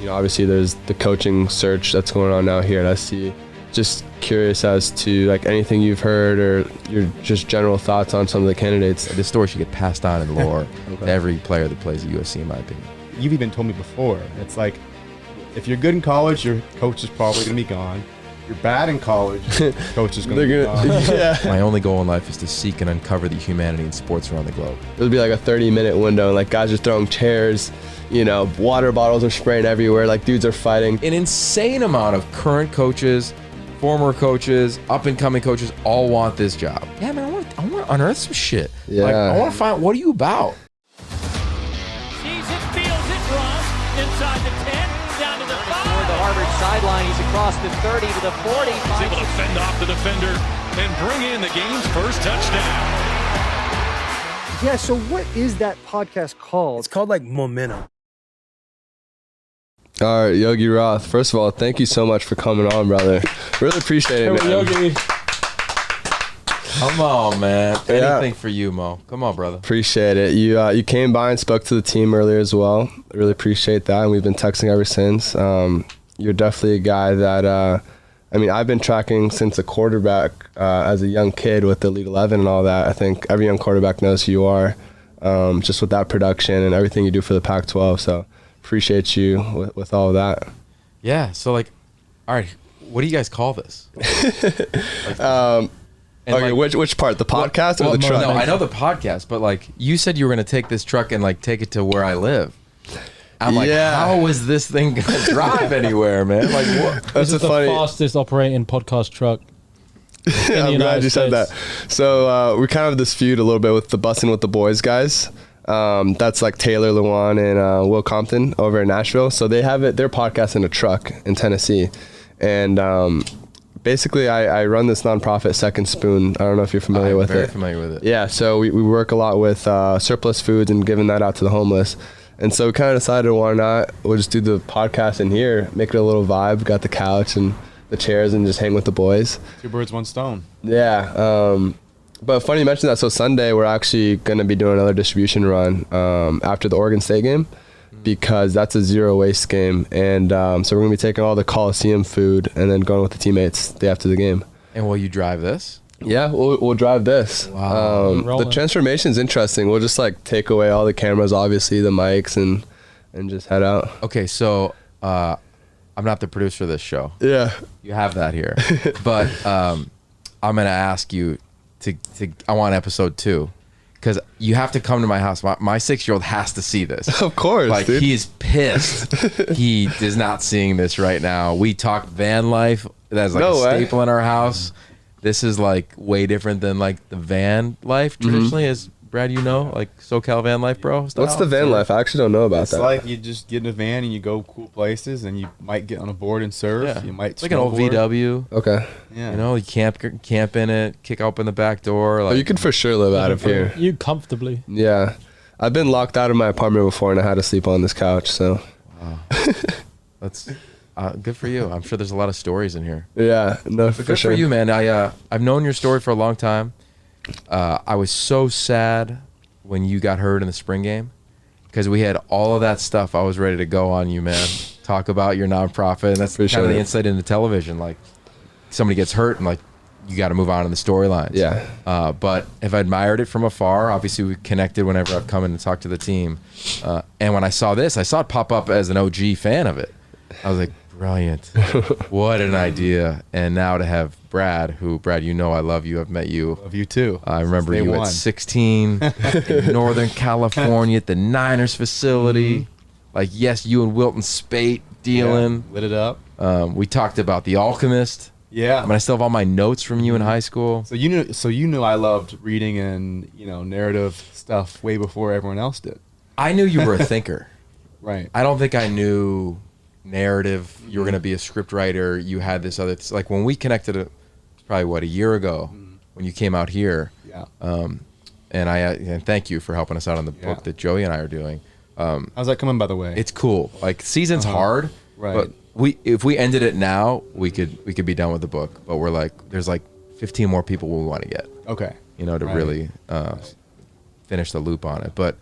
obviously there's the coaching search that's going on now here at SC. Just curious as to like anything you've heard or your just general thoughts on some of the candidates. This story should get passed on in lore to every player that plays at USC, in my opinion. You've even told me before, it's like, if you're good in college, your coach is probably going to be gone. If you're bad in college, coach is going to be gone. Yeah. My only goal in life is to seek and uncover the humanity in sports around the globe. It'll be like a 30-minute window, and like guys are throwing chairs, water bottles are spraying everywhere, like dudes are fighting. An insane amount of current coaches, former coaches, up-and-coming coaches all want this job. Yeah, man, I want to unearth some shit. Yeah. Like, I want to find, what are you about? Sees it, feels it, Roth inside the 10, down to the 5. Toward the Harvard sideline, he's across the 30 to the 40. He's able to fend off the defender and bring in the game's first touchdown. Yeah, so what is that podcast called? It's called like Momentum. All right, Yogi Roth, first of all, thank you so much for coming on, brother. Really appreciate it, man. Yogi. Come on, man. Anything for you, Mo. Come on, brother. Appreciate it. You came by and spoke to the team earlier as well. I really appreciate that, and we've been texting ever since. You're definitely a guy that, I've been tracking since a quarterback as a young kid with the Elite 11 and all that. I think every young quarterback knows who you are, just with that production and everything you do for the Pac-12. So appreciate you with all of that. Yeah, so all right, what do you guys call this? Okay, which part? The podcast or the truck? No, I know the podcast, but you said you were going to take this truck and take it to where I live. I'm like, how is this thing going to drive anywhere, man? Like, what? This is the fastest operating podcast truck. I'm glad you said that. So we kind of have this feud a little bit with the Bussin' with the Boys guys. That's like Taylor Lewan and Will Compton over in Nashville. So they have their podcast in a truck in Tennessee. And basically I run this nonprofit, Second Spoon. I don't know if you're familiar with it. I'm very familiar with it. Yeah, so we work a lot with surplus foods and giving that out to the homeless. And so we kind of decided, why not? We'll just do the podcast in here, make it a little vibe. Got the couch and the chairs and just hang with the boys. 2 birds, 1 stone. Yeah. But funny you mentioned that. So Sunday, we're actually going to be doing another distribution run after the Oregon State game because that's a zero waste game. And so we're going to be taking all the Coliseum food and then going with the teammates the day after the game. And will you drive this? Yeah, we'll drive this. Wow. The transformation is interesting. We'll just take away all the cameras, obviously, the mics, and just head out. Okay, so I'm not the producer of this show. Yeah. You have that here. But I'm going to ask you I want episode 2 because you have to come to my house. My 6-year-old has to see this. Of course, dude. He's pissed. He is not seeing this right now. We talk van life. That's a staple in our house. This is way different than the van life traditionally, as Brad, SoCal van life, bro. Style. What's the van life? I actually don't know about that. It's like you just get in a van and you go cool places and you might get on a board and surf. Yeah. You might it's like an old VW. Okay. Yeah. You camp in it, kick open the back door. You could for sure live out of here. You comfortably. Yeah. I've been locked out of my apartment before and I had to sleep on this couch, so. Wow. That's good for you. I'm sure there's a lot of stories in here. Yeah, no, but for good sure. for you, man. I've known your story for a long time. I was so sad when you got hurt in the spring game because we had all of that stuff. I was ready to go on you, man. Talk about your nonprofit, and that's kind of the insight into television. Somebody gets hurt, and you got to move on in the storylines. Yeah. But if I admired it from afar, obviously we connected whenever I've come in and talked to the team. And when I saw this, I saw it pop up as an OG fan of it. I was like, brilliant. What an idea. And now to have Brad, Brad, I love you. I've met you. Love you too. I remember you at 16 in Northern California at the Niners facility. Yes, you and Wilton Spate dealing. Yeah, lit it up. We talked about The Alchemist. Yeah. I still have all my notes from you in high school. So you knew I loved reading and, narrative stuff way before everyone else did. I knew you were a thinker. Right. I don't think I you narrative. You were going to be a script writer. You had this other, when we connected, it's probably a year ago when you came out here. Yeah. And thank you for helping us out on the book that Joey and I are doing. How's that coming, by the way? It's cool. Season's hard, right? But if we ended it now, we could be done with the book. But we're there's 15 more people we want to get. Okay. To really finish the loop on it. But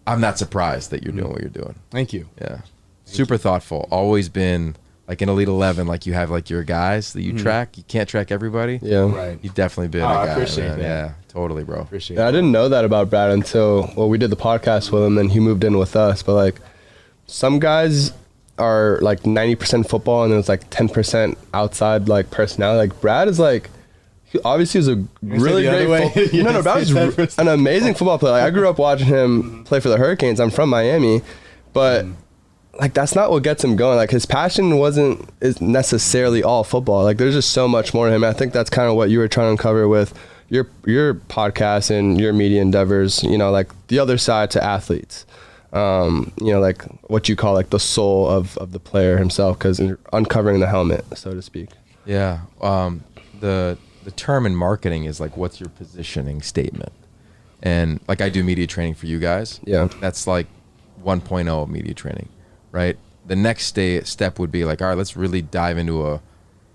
I'm not surprised that you're doing what you're doing. Thank you. Yeah. Super thoughtful. Always been like in Elite 11, like you have like your guys that you track. You can't track everybody. Yeah. Right. You've definitely been a I guy, appreciate man. that. Yeah, totally, bro. Appreciate Yeah, I didn't know that about Brad until we did the podcast with him, then he moved in with us. But like some guys are like 90% football and then it's like 10% outside like personality. Like Brad is like obviously he's a really great no, Brad was an amazing football player. Like, I grew up watching him play for the Hurricanes. I'm from Miami, but like that's not what gets him going. Like his passion is necessarily all football. Like there's just so much more to him. I think that's kind of what you were trying to uncover with your podcast and your media endeavors, you know, like the other side to athletes. You know, like what you call like the soul of the player himself, because uncovering the helmet, so to speak. Yeah. The term in marketing is like, what's your positioning statement? And like I do media training for you guys. Yeah. That's like 1.0 of media training, right? The next step would be like, all right, let's really dive into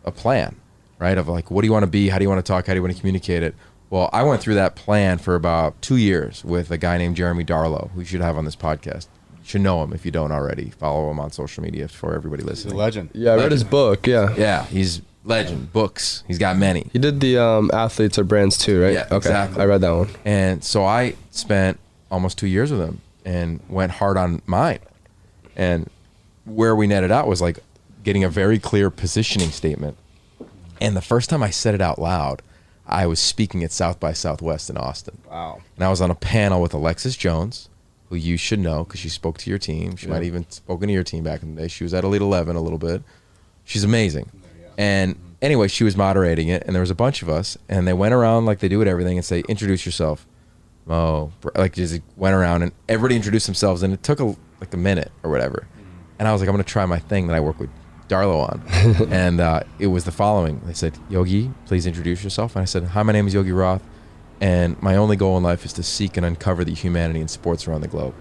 a plan, right? Of like, what do you want to be? How do you want to talk? How do you want to communicate it? Well, I went through that plan for about 2 years with a guy named Jeremy Darlow, who you should have on this podcast. You should know him if you don't already. Follow him on social media for everybody He's listening. a legend. Yeah, I read his book. Yeah. Yeah, he's legend. Books. He's got many. He did the athletes or brands too, right? Yeah, okay. exactly. I read that one. And so I spent almost 2 years with him and went hard on mine. And where we netted out was like getting a very clear positioning statement. And the first time I said it out loud, I was speaking at South by Southwest in Austin. Wow. And I was on a panel with Alexis Jones, who you should know because she spoke to your team. She might have even spoken to your team back in the day. She was at Elite 11 a little bit. She's amazing. And anyway, she was moderating it, and there was a bunch of us, and they went around like they do at everything and say, introduce yourself. Oh, like just went around, and everybody introduced themselves, and it took like a minute or whatever. And I was like, I'm going to try my thing that I work with Darlow on. And it was the following. They said, Yogi, please introduce yourself. And I said, hi, my name is Yogi Roth, and my only goal in life is to seek and uncover the humanity in sports around the globe.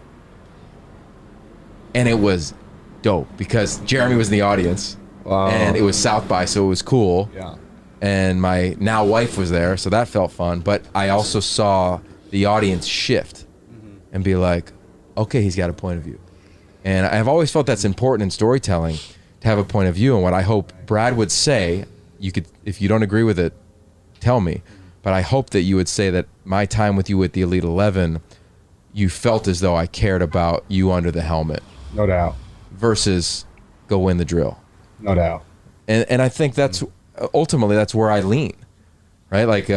And it was dope because Jeremy was in the audience. Wow. And it was South by, so it was cool. Yeah. And my now wife was there, so that felt fun. But I also saw the audience shift and be like, okay, he's got a point of view. And I've always felt that's important in storytelling, to have a point of view. And what I hope Brad would say, you could, if you don't agree with it, tell me. But I hope that you would say that my time with you at the Elite 11, you felt as though I cared about you under the helmet No doubt. versus go win the drill. No doubt. And I think that's ultimately that's where I lean, right? Like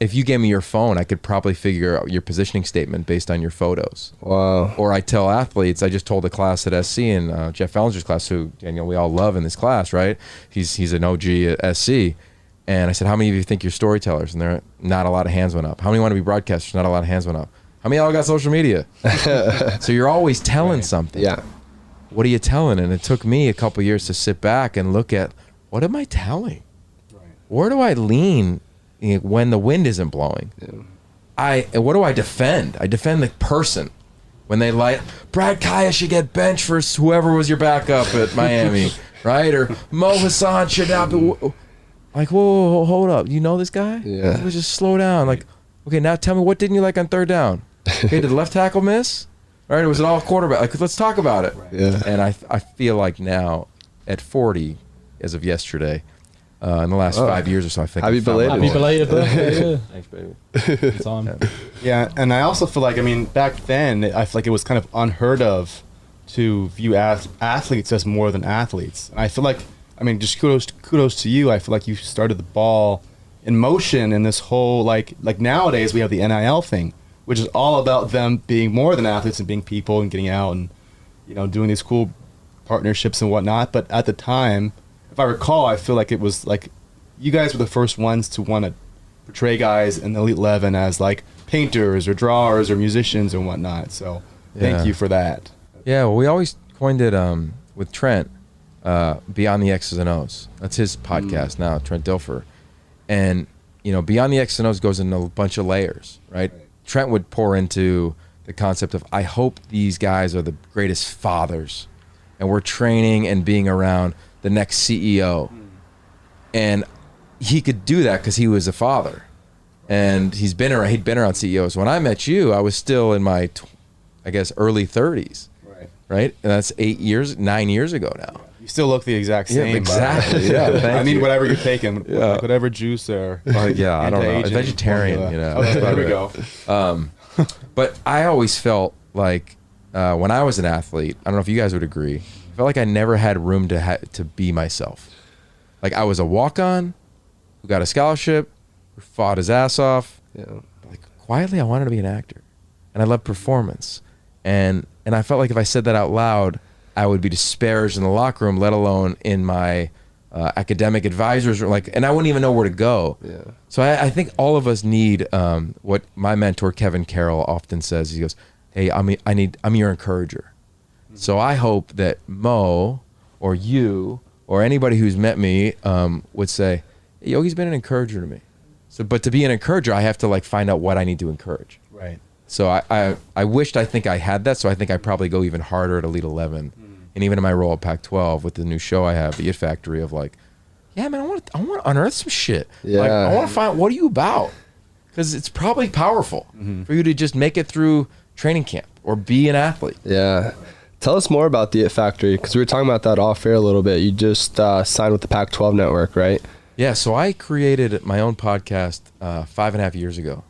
if you gave me your phone, I could probably figure out your positioning statement based on your photos. Wow. Or I tell athletes, I just told a class at SC and Jeff Ellinger's class, who Daniel we all love in this class, right? He's an OG at SC. And I said, how many of you think you're storytellers? And there not a lot of hands went up. How many want to be broadcasters? Not a lot of hands went up. How many of y'all got social media? So you're always telling something. Yeah. What are you telling? And it took me a couple years to sit back and look at, what am I telling? Right. Where do I lean when the wind isn't blowing? Yeah. What do I defend? I defend the person. When they Brad Kaaya should get benched for whoever was your backup at Miami, right? Or Mo Hassan should not be. Like, whoa, hold up. You know this guy? Yeah. Let's just slow down. Like, okay, now tell me, what didn't you like on third down? Okay, did the left tackle miss? All right, was it all quarterback? Like, let's talk about it. Yeah. And I feel like now, at 40, as of yesterday, in the last 5 years or so, I think. Happy I found my belated. Happy voice. belated birthday. Yeah. Thanks, baby. Good time. Yeah, and I also feel like, I mean, back then, I feel like it was kind of unheard of to view athletes as more than athletes. And I feel like, I mean, just kudos to you. I feel like you started the ball in motion in this whole, like nowadays we have the NIL thing, which is all about them being more than athletes and being people and getting out and, you know, doing these cool partnerships and whatnot. But at the time, if I recall, I feel like it was like you guys were the first ones to want to portray guys in the Elite 11 as like painters or drawers or musicians and whatnot. So thank you for that. Yeah, well, we always coined it with Trent, Beyond the X's and O's. That's his podcast now, Trent Dilfer. And, you know, Beyond the X's and O's goes into a bunch of layers, right? Trent would pour into the concept of, I hope these guys are the greatest fathers, and we're training and being around the next CEO. And he could do that because he was a father, and he'd been around CEOs. When I met you, I was still in my, I guess, early 30s. Right. right? And that's 9 years ago now. You still look the exact same. Exactly. Yeah, thank I need you. whatever you're taking. Yeah. Like whatever juice or Yeah, I don't know. anti-aging Vegetarian, formula. you know. Okay, there we go. But I always felt like when I was an athlete, I don't know if you guys would agree, I felt like I never had room to be myself. Like I was a walk-on who got a scholarship, who fought his ass off. Yeah. Like quietly, I wanted to be an actor, and I love performance. And I felt like if I said that out loud, I would be disparaged in the locker room, let alone in my academic advisors, and I wouldn't even know where to go. Yeah. So I think all of us need what my mentor Kevin Carroll often says. He goes, "Hey, I'm your encourager." So I hope that Mo or you or anybody who's met me would say, hey, Yogi's been an encourager to me. So, but to be an encourager, I have to like find out what I need to encourage. Right. So I think I had that. So I think I probably go even harder at Elite 11, and even in my role at Pac-12 with the new show I have, the It Factory, of like, yeah, man, I want to unearth some shit. Yeah. Like, I want to find what are you about, because it's probably powerful for you to just make it through training camp or be an athlete. Yeah. Tell us more about the It Factory, because we were talking about that off air a little bit. You just signed with the Pac-12 network, right? Yeah, so I created my own podcast 5.5 years ago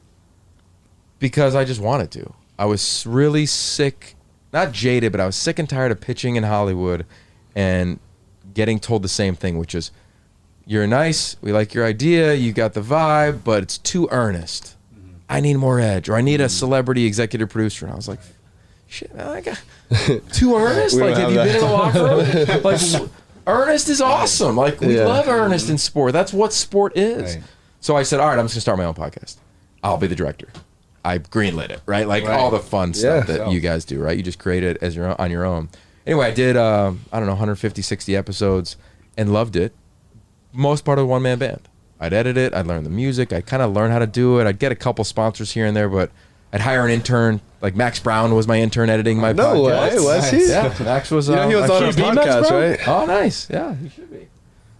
because I just wanted to. I was really sick, not jaded, but I was sick and tired of pitching in Hollywood and getting told the same thing, which is, you're nice, we like your idea, you got the vibe, but it's too earnest. I need more edge, or I need a celebrity executive producer. And I was like, shit, man, I got too earnest? We don't Like, have have you been in the locker room? Like, Ernest is awesome. Like, we Yeah. love Ernest in sport. That's what sport is. Right. So I said, all right, I'm just going to start my own podcast. I'll be the director. I greenlit it, right? Like all the fun stuff Yeah. that you guys do, right? You just create it as on your own. Anyway, I did, I don't know, 150, 60 episodes and loved it. Most part of a one-man band. I'd edit it. I'd learn the music. I'd kind of learn how to do it. I'd get a couple sponsors here and there, but I'd hire an intern. Like Max Brown was my intern editing my No podcast. way, was he? Yeah, Max was. You know, he was on our should be Max podcast, Brown? right? Oh, nice. Yeah, he should be.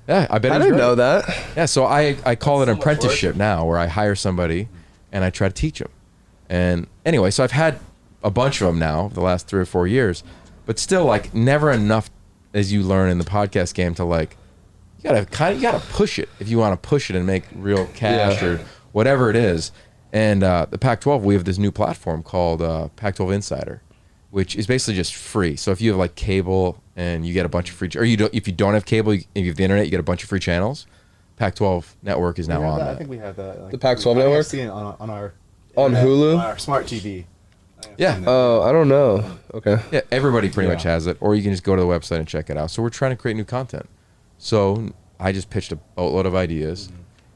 Yeah, I bet. I he's didn't great. know that. Yeah, so I call it an apprenticeship now, where I hire somebody and I try to teach them. And anyway, so I've had a bunch of them now the last 3 or 4 years, but still, like, never enough, as you learn in the podcast game, to like, you gotta push it if you want to push it and make real cash or whatever it is. And the Pac-12, we have this new platform called Pac-12 Insider, which is basically just free. So if you have like cable and you get a bunch of free, or if you don't have cable, if you have the internet, you get a bunch of free channels. Pac-12 Network is now on I that. think we have that. Like, The Pac-12 I network? see it on our On Hulu? on our smart TV. Yeah. Oh, I don't know. Okay. Yeah, everybody pretty much Yeah. has it, or you can just go to the website and check it out. So we're trying to create new content. So I just pitched a boatload of ideas,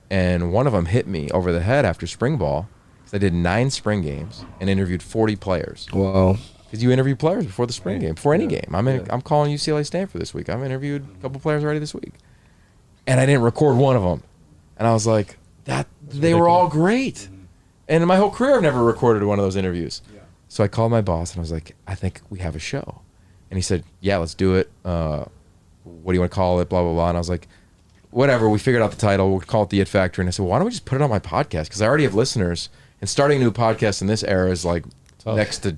and one of them hit me over the head after spring ball, because I did 9 spring games and interviewed 40 players. Wow. Because you interview players before the spring game, before any game. I'm calling UCLA Stanford this week. I've interviewed a couple players already this week, and I didn't record one of them. And I was like, they were all great. And in my whole career, I've never recorded one of those interviews. So I called my boss and I was like, I think we have a show. And he said, yeah, let's do it. What do you want to call it? Blah, blah, blah. And I was like, whatever. We figured out the title. We'll call it The It Factory. And I said, why don't we just put it on my podcast? Because I already have listeners. And starting a new podcast in this era is like next to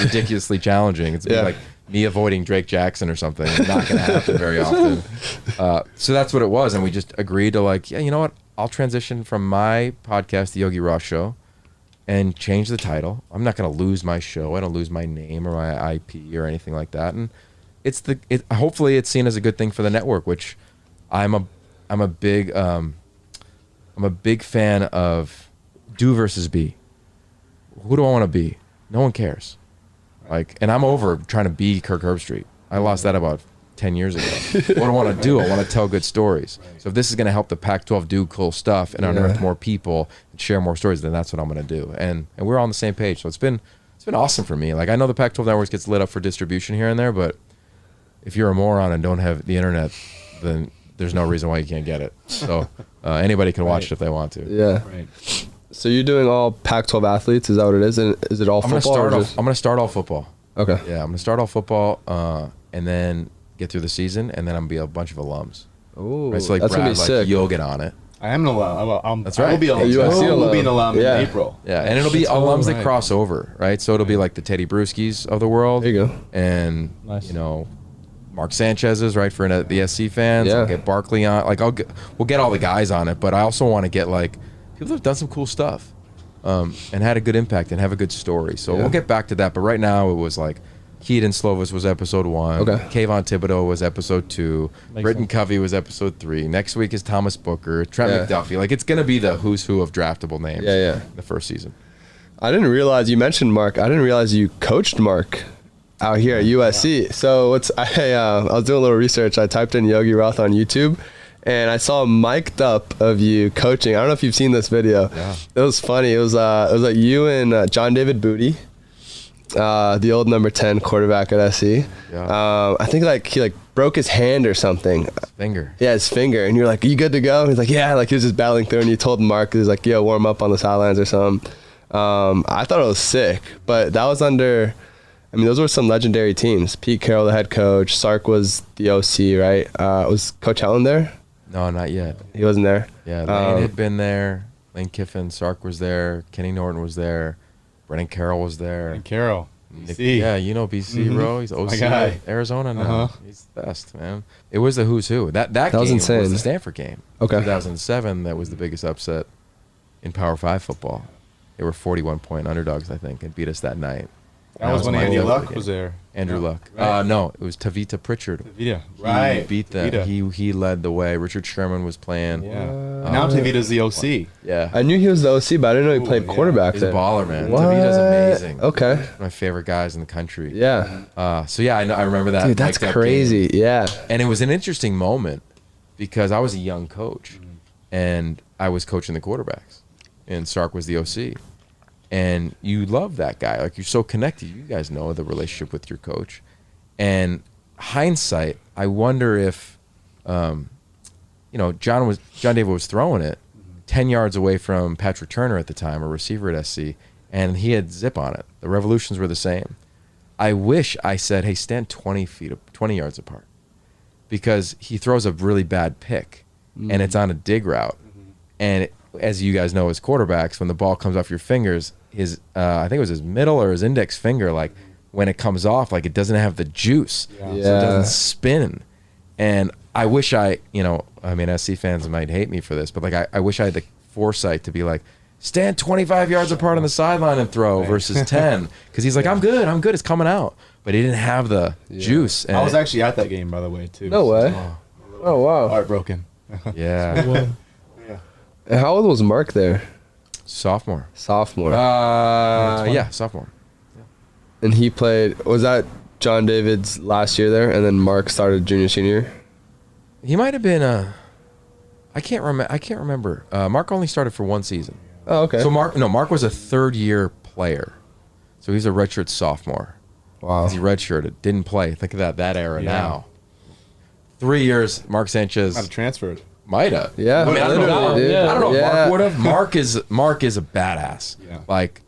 ridiculously challenging. It's like me avoiding Drake Jackson or something. It's not going to happen very often. So that's what it was. And we just agreed to like, yeah, you know what? I'll transition from my podcast, The Yogi Roth Show, and change the title. I'm not going to lose my show. I don't lose my name or my IP or anything like that. And hopefully it's seen as a good thing for the network, which I'm a big fan of do versus be. Who do I want to be? No one cares. Like, and I'm over trying to be Kirk Herbstreit. I lost that about 10 years ago. What do I want to do? I want to tell good stories. So if this is going to help the Pac-12 do cool stuff and unearth more people and share more stories, then that's what I'm going to do. And we're on the same page. So it's been awesome for me. Like, I know the Pac-12 networks gets lit up for distribution here and there, but if you're a moron and don't have the internet, then there's no reason why you can't get it. So anybody can watch it if they want to. Yeah. Right. So you're doing all Pac-12 athletes? Is that what it is? And is it all football? I'm going to start all football. Okay. Yeah, I'm going to start all football and then get through the season, and then I'm going to be a bunch of alums. Oh, Right, so like that's Brad, gonna be like sick. you'll get on it. I am an alum. That's I will right. be an alum. A USC I will be an alum. alum Yeah. in April. Yeah, and it'll be That's alums right. that cross over, right? So it'll be like the Teddy Brewskis of the world. There you go. And, Nice. you know, Mark Sanchez's, right, for the SC fans. Yeah. I'll get Barkley on. Like, we'll get all the guys on it, but I also want to get, like, people that have done some cool stuff and had a good impact and have a good story. So we'll get back to that. But right now it was like Keaton Slovis was episode 1. Okay. Kayvon Thibodeau was episode 2. Makes Britton sense. Covey was episode 3. Next week is Thomas Booker, Trent Yeah. McDuffie. Like, it's going to be the who's who of draftable names Yeah. the first season. I didn't realize you mentioned Mark. I didn't realize you coached Mark out here at USC. So I was doing a little research. I typed in Yogi Roth on YouTube, and I saw a mic'd up of you coaching. I don't know if you've seen this video. Yeah. It was funny. It was like you and John David Booty, the old number 10 quarterback at SC. Yeah. I think like he broke his hand or something. Finger. Yeah, his finger. And you're like, "Are you good to go?" He's like, "Yeah." Like he was just battling through, and you told Mark, he was like, "Yo, warm up on the sidelines or something." I thought it was sick, but that was under. I mean, those were some legendary teams. Pete Carroll, the head coach. Sark was the OC, right? Was Coach Helen there? No, not yet. He wasn't there. Yeah, Lane had been there. Lane Kiffin, Sark was there. Kenny Norton was there. Brennan Carroll was there. And Carroll. Nick- BC. Yeah, you know BC, bro. He's OC guy. of Arizona now. Uh-huh. He's the best, man. It was the who's who. That game was insane. was the Stanford game. Okay. 2007, that was the biggest upset in Power 5 football. They were 41-point underdogs, I think, and beat us that night. That was when my Andy favorite Luck game. was there. Andrew Luck. Right. No, it was Tavita Pritchard. Tavita. He Right. beat them. Tavita. He led the way. Richard Sherman was playing. Yeah. Now Tavita's the OC. Yeah. I knew he was the OC, but I didn't know he played yeah. quarterback He's a there. baller, man. What? Tavita's amazing. Okay. One of my favorite guys in the country. Yeah. So yeah, I remember that. Dude, that's mic'd up crazy. game. Yeah. And it was an interesting moment because I was a young coach, and I was coaching the quarterbacks, and Sark was the OC. And you love that guy. Like, you're so connected. You guys know the relationship with your coach. And hindsight, I wonder if, John David was throwing it 10 yards away from Patrick Turner at the time, a receiver at SC, and he had zip on it. The revolutions were the same. I wish I said, hey, stand 20 yards apart, because he throws a really bad pick, and it's on a dig route. And as you guys know, as quarterbacks, when the ball comes off your fingers, his I think it was his middle or his index finger, like when it comes off, like it doesn't have the juice, so it doesn't spin. And I wish SC fans might hate me for this, but like I wish I had the foresight to be like, stand 25 yards apart on the sideline and throw versus 10, because he's like, I'm good, it's coming out, but he didn't have the juice. And I was actually at that game, by the way, too. No way. Oh wow. Heartbroken. yeah, And how old was Mark there? sophomore. Sophomore. Yeah, sophomore. And he played. Was that John David's last year there? And then Mark started junior, senior. He might have been I can't remember. Mark only started for one season. Oh, okay. So Mark was a third-year player. So he's a redshirt sophomore. Wow. He redshirted, didn't play. Think of that era Yeah. now. 3 years, Mark Sanchez Might have transferred. might have. Yeah, I mean, I don't know. literally, dude. I don't know if Yeah. Mark would have. Mark is a badass. Yeah. Like,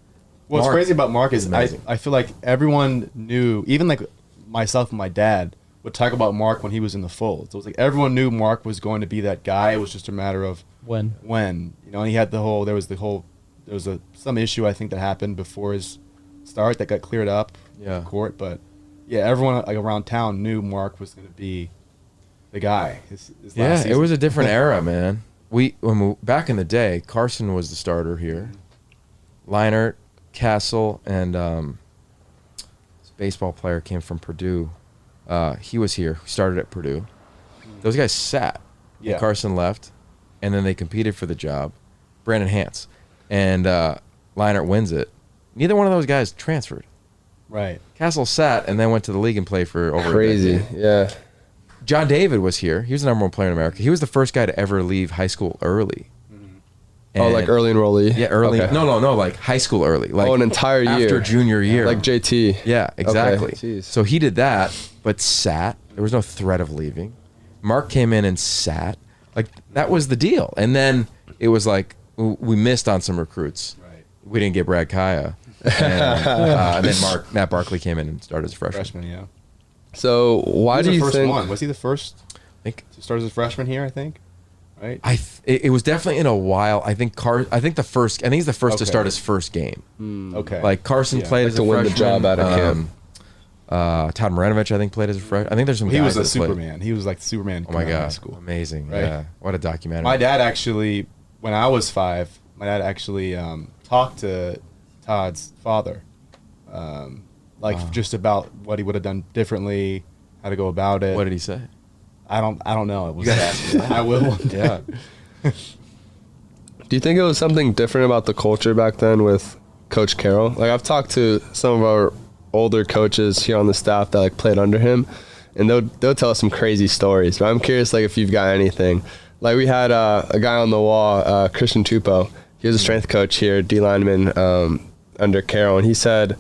What's Mark crazy about Mark is amazing. I feel like everyone knew, even like myself and my dad would talk about Mark when he was in the fold. So it was like everyone knew Mark was going to be that guy. It was just a matter of When? and he had there was some issue I think that happened before his start that got cleared up Yeah. in court. But yeah, everyone like around town knew Mark was going to be the guy. His yeah, last it season. was a different era, man. Back in the day, Carson was the starter here. Leinart, Castle, and this baseball player came from Purdue. He was here. He started at Purdue. Those guys sat. when Yeah. Carson left, and then they competed for the job. Brandon Hance. And Leinart wins it. Neither one of those guys transferred. Right. Castle sat and then went to the league and played for over a Crazy. decade. Yeah. John David was here. He was the number one player in America. He was the first guy to ever leave high school early. Oh, like early enrollee. Yeah, early. Okay. No, like high school early. Like an entire year. after junior year. Like JT. Yeah, exactly. jeez. So he did that, but sat. There was no threat of leaving. Mark came in and sat. Like, that was the deal. And then it was like we missed on some recruits. Right. We didn't get Brad Kaaya. And then Matt Barkley came in and started as freshman. Freshman, yeah. So why He was do the you first think? one? Was he the first I think to start as a freshman here? I think. right? It was definitely in a while. I think he's the first to start his first game. Okay. Like Carson played as a to win freshman. the job out of camp. Todd Marinovic, I think, played as a freshman. I think there's some He guys was a that played. Superman. He was like the Superman. Oh my coming out of god, school. amazing! Right? Yeah, what a documentary. My dad actually, when I was 5, my dad actually talked to Todd's father, just about what he would have done differently, how to go about it. What did he say? I don't know. It was I will. Yeah. Do you think it was something different about the culture back then with Coach Carroll? Like, I've talked to some of our older coaches here on the staff that like played under him, and they'll tell us some crazy stories. But I'm curious, like, if you've got anything. Like, we had a guy on the wall, Christian Tupou. He was a strength coach here, D lineman under Carroll, and he said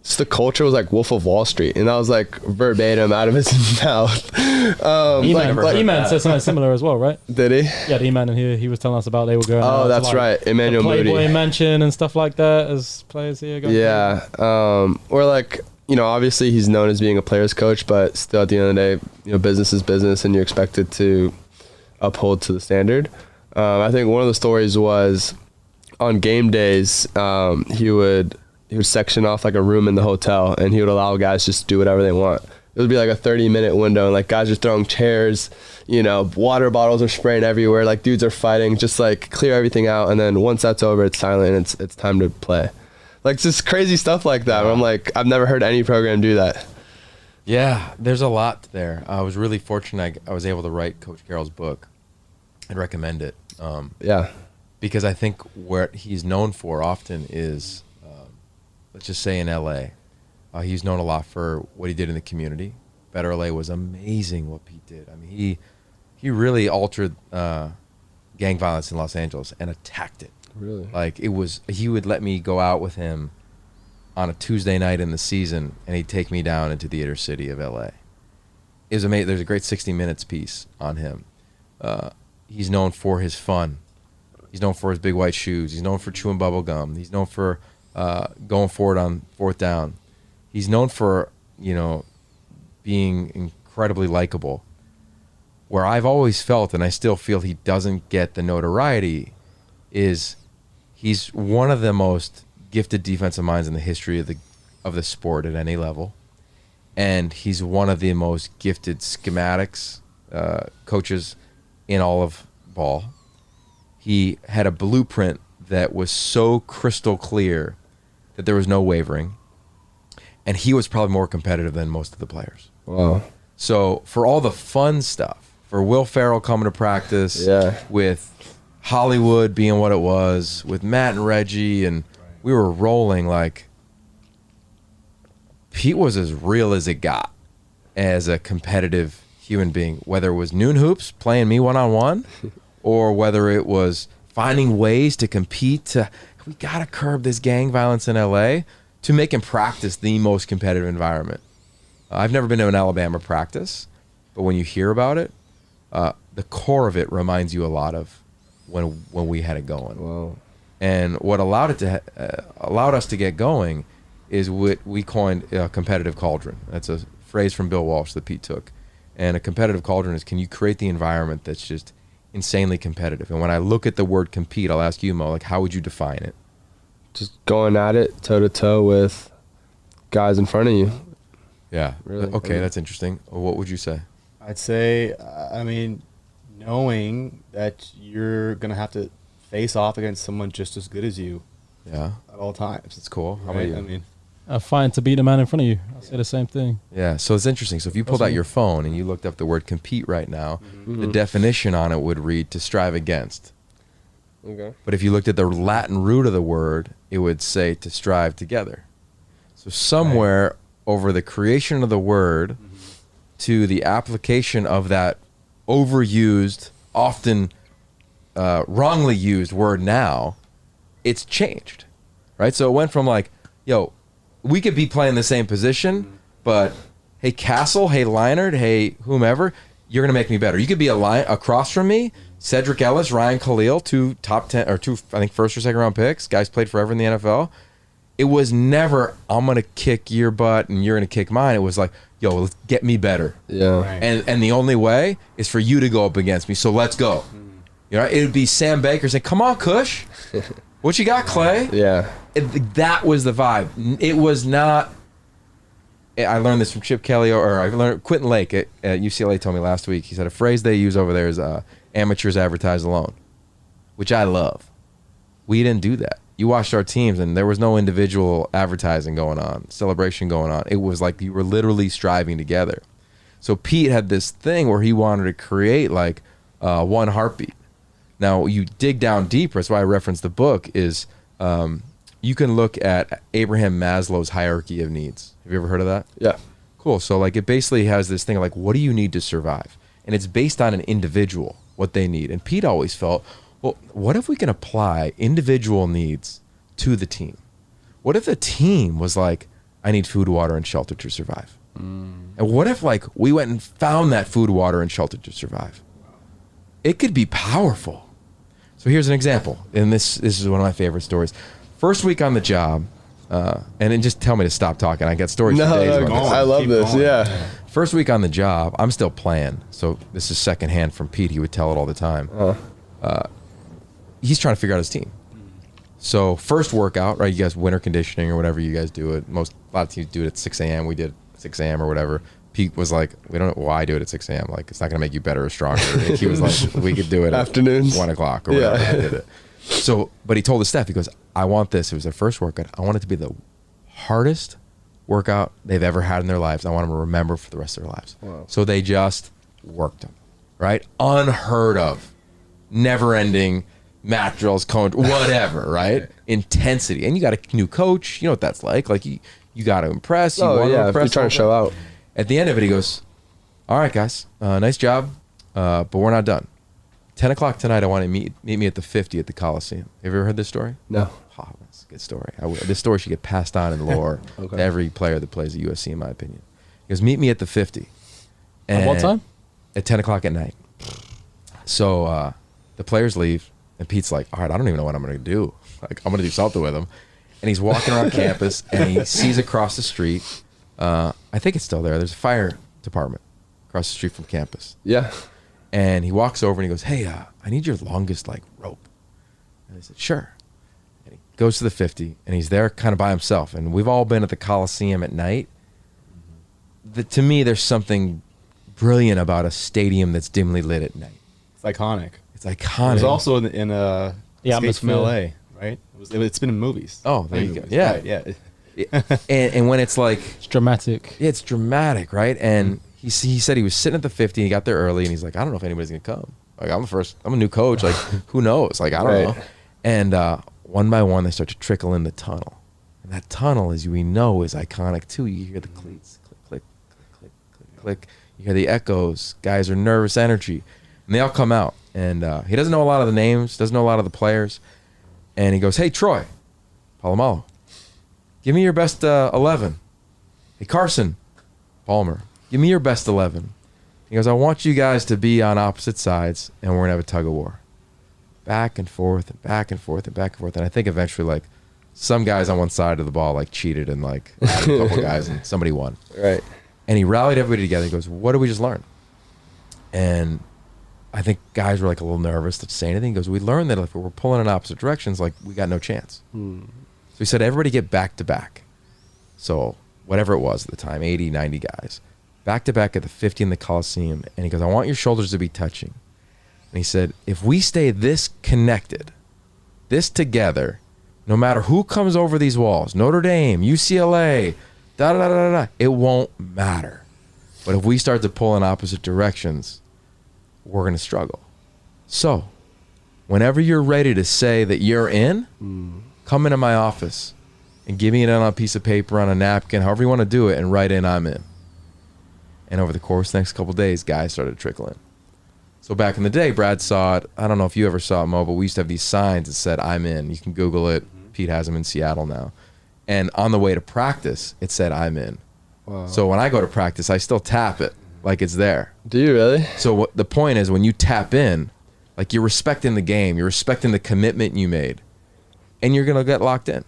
just the culture was like Wolf of Wall Street, and that was like verbatim out of his mouth. E-Man said something similar as well, right? Did he? Yeah, E-Man, and he was telling us about they were going. Oh, out that's to, like, right, Emmanuel the Playboy Moody. Mansion and stuff like that as players here. Going Yeah, or like, obviously he's known as being a player's coach, but still at the end of the day, business is business, and you're expected to uphold to the standard. I think one of the stories was on game days, he would section off like a room in the hotel, and he would allow guys just do whatever they want. It would be like a 30-minute window, and like guys are throwing chairs, water bottles are spraying everywhere, like dudes are fighting, just like clear everything out, and then once that's over, it's silent and it's time to play. Like just crazy stuff like that. Where I'm like, I've never heard any program do that. Yeah, there's a lot there. I was really fortunate. I was able to write Coach Carroll's book and recommend it. Yeah. Because I think what he's known for often is, let's just say in LA, he's known a lot for what he did in the community. Better LA was amazing what Pete did. I mean, he really altered gang violence in Los Angeles and attacked it. Really? Like he would let me go out with him on a Tuesday night in the season, and he'd take me down into the inner city of LA. It was amazing. There's a great 60 Minutes piece on him. He's known for his fun. He's known for his big white shoes. He's known for chewing bubble gum. He's known for going forward on fourth down. He's known for, being incredibly likable. Where I've always felt, and I still feel he doesn't get the notoriety, is he's one of the most gifted defensive minds in the history of the sport at any level. And he's one of the most gifted schematics coaches in all of ball. He had a blueprint that was so crystal clear that there was no wavering. And he was probably more competitive than most of the players. Wow. So for all the fun stuff, for Will Ferrell coming to practice, with Hollywood being what it was, with Matt and Reggie, and we were rolling, like, Pete was as real as it got as a competitive human being, whether it was noon hoops, playing me one-on-one, or whether it was finding ways to compete we got to curb this gang violence in LA, to make him practice the most competitive environment. I've never been to an Alabama practice, but when you hear about it, the core of it reminds you a lot of when we had it going. Wow. And what allowed us to get going is what we coined a competitive cauldron. That's a phrase from Bill Walsh that Pete took. And a competitive cauldron is, can you create the environment that's just insanely competitive? And when I look at the word compete, I'll ask you, Mo, like, how would you define it? Just going at it toe-to-toe with guys in front of you. Yeah. Really? Okay, that's interesting. What would you say? I'd say, knowing that you're going to have to face off against someone just as good as you Yeah. at all times. It's cool. How Right? about you? Fighting to beat the man in front of you. I say the same thing. Yeah, so it's interesting. So if you pulled out your phone and you looked up the word compete right now, the definition on it would read to strive against. Okay. But if you looked at the Latin root of the word, it would say to strive together. So somewhere over the creation of the word to the application of that overused, often wrongly used word now, it's changed, right? So it went from like, yo, we could be playing the same position, but hey, Castle, hey, Leinart, hey, whomever, you're going to make me better. You could be across from me, Cedric Ellis, Ryan Khalil, two top 10, or two, I think, first or second round picks, guys played forever in the NFL. It was never, I'm going to kick your butt and you're going to kick mine. It was like, yo, let's get me better. Yeah. Right. And the only way is for you to go up against me, so let's go. You know, it would be Sam Baker saying, "Come on, Kush, what you got, Clay?" Yeah. That was the vibe. It was not. I learned this from Chip Kelly, or I learned Quentin Lake at UCLA told me last week. He said a phrase they use over there is "amateurs advertise alone," which I love. We didn't do that. You watched our teams, and there was no individual advertising going on, celebration going on. It was like you were literally striving together. So Pete had this thing where he wanted to create like one heartbeat. Now, you dig down deeper, that's why I referenced the book, is you can look at Abraham Maslow's hierarchy of needs. Have you ever heard of that? Yeah. Cool. So like it basically has this thing of like, what do you need to survive? And it's based on an individual, what they need. And Pete always felt, well, what if we can apply individual needs to the team? What if the team was like, I need food, water, and shelter to survive? And what if like we went and found that food, water, and shelter to survive? It could be powerful. So here's an example, and this is one of my favorite stories. First week on the job, and then just tell me to stop talking. I got stories for days. No, about this. I love this. Yeah. First week on the job, I'm still playing. So this is secondhand from Pete. He would tell it all the time. He's trying to figure out his team. So first workout, right? You guys winter conditioning or whatever you guys do it. A lot of teams do it at 6 a.m. We did 6 a.m. or whatever. Pete was like, we don't know why I do it at 6 a.m. Like, it's not going to make you better or stronger. And he was like, we could do it afternoons, at 1 o'clock or whatever. I did it. So, but he told his staff, he goes, I want this. It was their first workout. I want it to be the hardest workout they've ever had in their lives. I want them to remember for the rest of their lives. Wow. So they just worked them, right? Unheard of, never ending mat drills, cone, whatever, right? Intensity. And you got a new coach. You know what that's like. Like you got to impress. You want to impress. You're trying to show out. At the end of it, he goes, all right, guys, nice job, but we're not done. 10 o'clock tonight, I want to meet me at the 50 at the Coliseum. Have you ever heard this story? No. Oh, that's a good story. This story should get passed on in lore to every player that plays at USC, in my opinion. He goes, meet me at the 50. At what time? At 10 o'clock at night. So the players leave, and Pete's like, all right, I don't even know what I'm going to do. Like, I'm going to do something with him. And he's walking around campus, and he sees across the street, I think it's still there. There's a fire department across the street from campus. Yeah. And he walks over and he goes, hey, I need your longest like rope. And I said, sure. And he goes to the 50 and he's there kind of by himself. And we've all been at the Coliseum at night. To me, there's something brilliant about a stadium that's dimly lit at night. It's iconic. It's iconic. It was also in the Escape atmosphere. from LA, right? It's been in movies. Oh, there you go. Yeah. Right, yeah. And when it's like, It's dramatic. it's dramatic, right? And he said he was sitting at the 50, he got there early, and he's like, I don't know if anybody's gonna come. Like, I'm a new coach. Like, who knows? Like, I don't know. And one by one, they start to trickle in the tunnel. And that tunnel, as we know, is iconic too. You hear the cleats, click, click, click, click, click, click. You hear the echoes. Guys are nervous energy. And they all come out. And he doesn't know a lot of the names, doesn't know a lot of the players. And he goes, hey, Troy Polamalu, give me your best 11. Hey, Carson Palmer, give me your best 11. He goes, I want you guys to be on opposite sides, and we're going to have a tug of war. Back and forth and back and forth and back and forth. And I think eventually, like, some guys on one side of the ball, like, cheated and, like, added a couple guys, and somebody won. Right. And he rallied everybody together. He goes, what did we just learn? And I think guys were, like, a little nervous to say anything. He goes, we learned that if we're pulling in opposite directions, like, we got no chance. So he said, everybody get back to back. So whatever it was at the time, 80, 90 guys. Back to back at the 50 in the Coliseum. And he goes, I want your shoulders to be touching. And he said, if we stay this connected, this together, no matter who comes over these walls, Notre Dame, UCLA, it won't matter. But if we start to pull in opposite directions, we're going to struggle. So whenever you're ready to say that you're in, come into my office and give me it on a piece of paper, on a napkin, however you want to do it, and write in, I'm in. And over the course of the next couple of days, guys started to trickle in. So back in the day, Brad saw it. I don't know if you ever saw it, Mo, but we used to have these signs that said, I'm in. You can Google it. Pete has them in Seattle now. And on the way to practice, it said, I'm in. Wow. So when I go to practice, I still tap it like it's there. Do you really? So what the point is, when you tap in, like, you're respecting the game. You're respecting the commitment you made. And you're going to get locked in.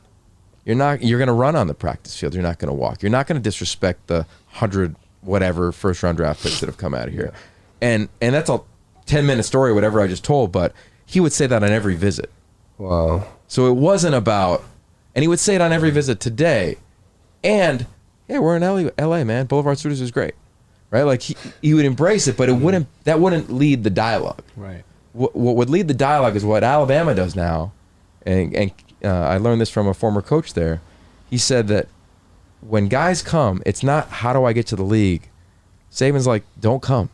You're going to run on the practice field. You're not going to walk. You're not going to disrespect the 100 whatever first round draft picks that have come out of here. And that's a 10-minute story, whatever I just told, but he would say that on every visit. Wow. So it wasn't about, and he would say it on every visit today. And yeah, we're in LA, man. Boulevard Studios is great, right? Like he would embrace it, but that wouldn't lead the dialogue. Right. What would lead the dialogue is what Alabama does now, and I learned this from a former coach there. He said that when guys come, it's not how do I get to the league. Saban's like, don't come.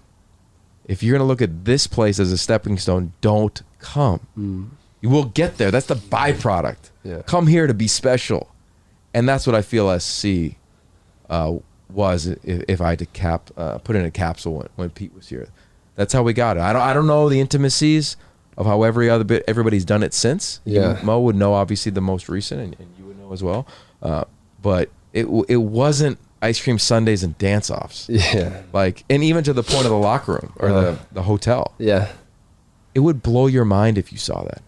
If you're gonna look at this place as a stepping stone, don't come. You will get there. That's the byproduct. Yeah. Come here to be special, and that's what I feel SC was. If I had to put in a capsule when Pete was here, that's how we got it. I don't know the intimacies of how everybody's done it since. Yeah. Mo would know obviously the most recent, and you would know as well. But it wasn't ice cream sundaes and dance offs. Yeah. Like, and even to the point of the locker room or the hotel. Yeah. It would blow your mind if you saw that.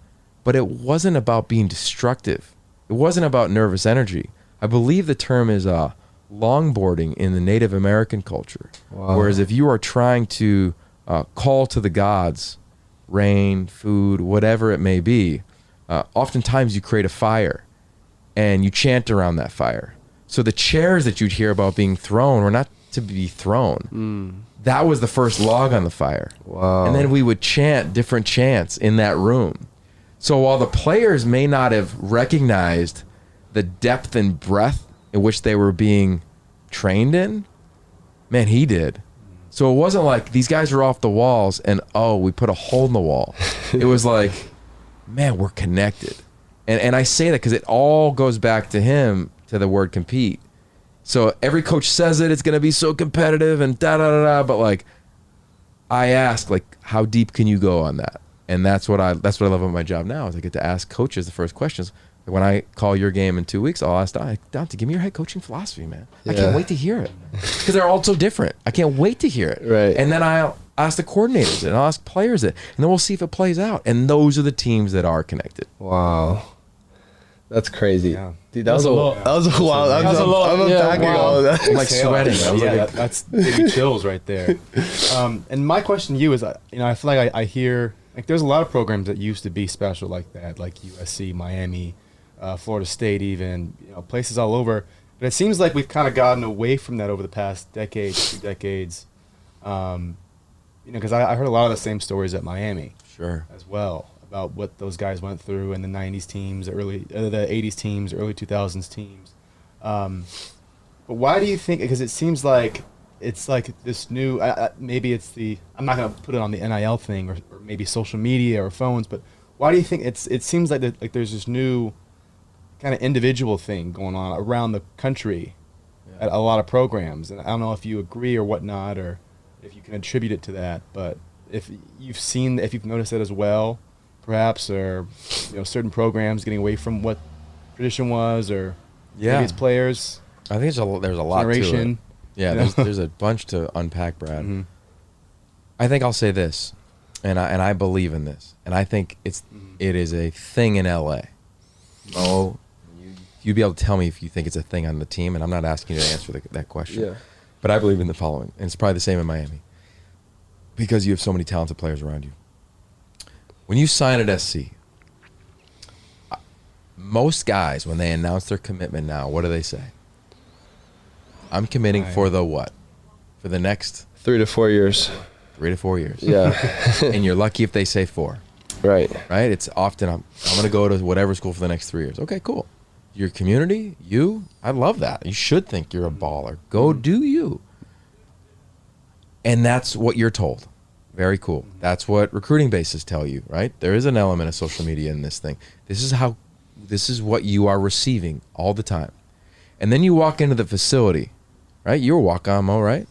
But it wasn't about being destructive. It wasn't about nervous energy. I believe the term is longboarding in the Native American culture. Wow. Whereas if you are trying to call to the gods, rain, food, whatever it may be, oftentimes you create a fire and you chant around that fire. So the chairs that you'd hear about being thrown were not to be thrown. That was the first log on the fire. Wow. And then we would chant different chants in that room. So while the players may not have recognized the depth and breadth in which they were being trained in, man, he did. So it wasn't like these guys were off the walls and, we put a hole in the wall. It was like, man, we're connected. And I say that because it all goes back to him, to the word compete. So every coach says it's going to be so competitive and da-da-da-da, but like I ask, like, how deep can you go on that? And that's what I love about my job now is I get to ask coaches the first questions. Like when I call your game in 2 weeks, I'll ask Dante, give me your head coaching philosophy, man. I can't wait to hear it because they're all so different. I can't wait to hear it. Right. And then I'll ask the coordinators and I'll ask players it, and then we'll see if it plays out. And those are the teams that are connected. Wow. That's crazy. Yeah. Dude, that was a wild. I'm unpacking all of that. I'm like sweating. I was like, that's maybe chills right there. And my question to you is, I feel like I hear like there's a lot of programs that used to be special like that, like USC, Miami, Florida State, even places all over. But it seems like we've kind of gotten away from that over the past decade, 2 decades. Because I heard a lot of the same stories at Miami, sure, as well, about what those guys went through in the 90s teams, the 80s teams, early 2000s teams. But why do you think, because it seems like it's like this new, maybe it's I'm not going to put it on the NIL thing or maybe social media or phones, but why do you think it seems like there's this new kind of individual thing going on around the country at a lot of programs? And I don't know if you agree or whatnot, or if you can attribute it to that, but if you've noticed it as well, perhaps, or certain programs getting away from what tradition was, or maybe it's players. I think there's a lot generation, to it. Yeah, there's a bunch to unpack, Brad. Mm-hmm. I think I'll say this, and I believe in this, and I think it is a thing in LA. Oh, you'd be able to tell me if you think it's a thing on the team, and I'm not asking you to answer that question. Yeah. But I believe in the following, and it's probably the same in Miami, because you have so many talented players around you. When you sign at SC, most guys, when they announce their commitment now, what do they say? I'm committing for the what? For the next 3 to 4 years. 3 to 4 years. Yeah. And you're lucky if they say 4. Right. Right? It's often, I'm going to go to whatever school for the next 3 years. Okay, cool. Your community, I love that. You should think you're a baller. Go do you. And that's what you're told. Very cool. That's what recruiting bases tell you, right? There is an element of social media in this thing. This is what you are receiving all the time. And then you walk into the facility, right? You were walk-on, Mo, right?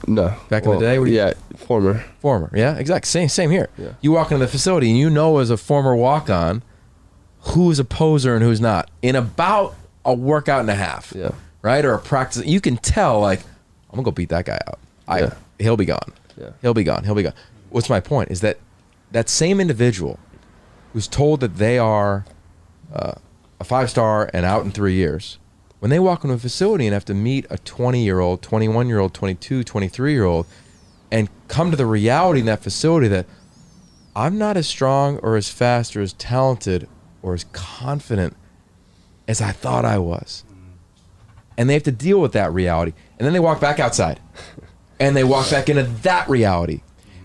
No. Back in the day? Yeah, former. Former, yeah, exactly. Same here. Yeah. You walk into the facility and you know as a former walk-on who's a poser and who's not in about a workout and a half, right? Or a practice. You can tell, like, I'm going to go beat that guy out. He'll be gone. Yeah. He'll be gone. What's my point is that same individual who's told that they are a 5-star and out in 3 years, when they walk into a facility and have to meet a 20-year-old, 21-year-old, 22, 23-year-old, and come to the reality in that facility that I'm not as strong or as fast or as talented or as confident as I thought I was. And they have to deal with that reality. And then they walk back outside. And they walk back into that reality.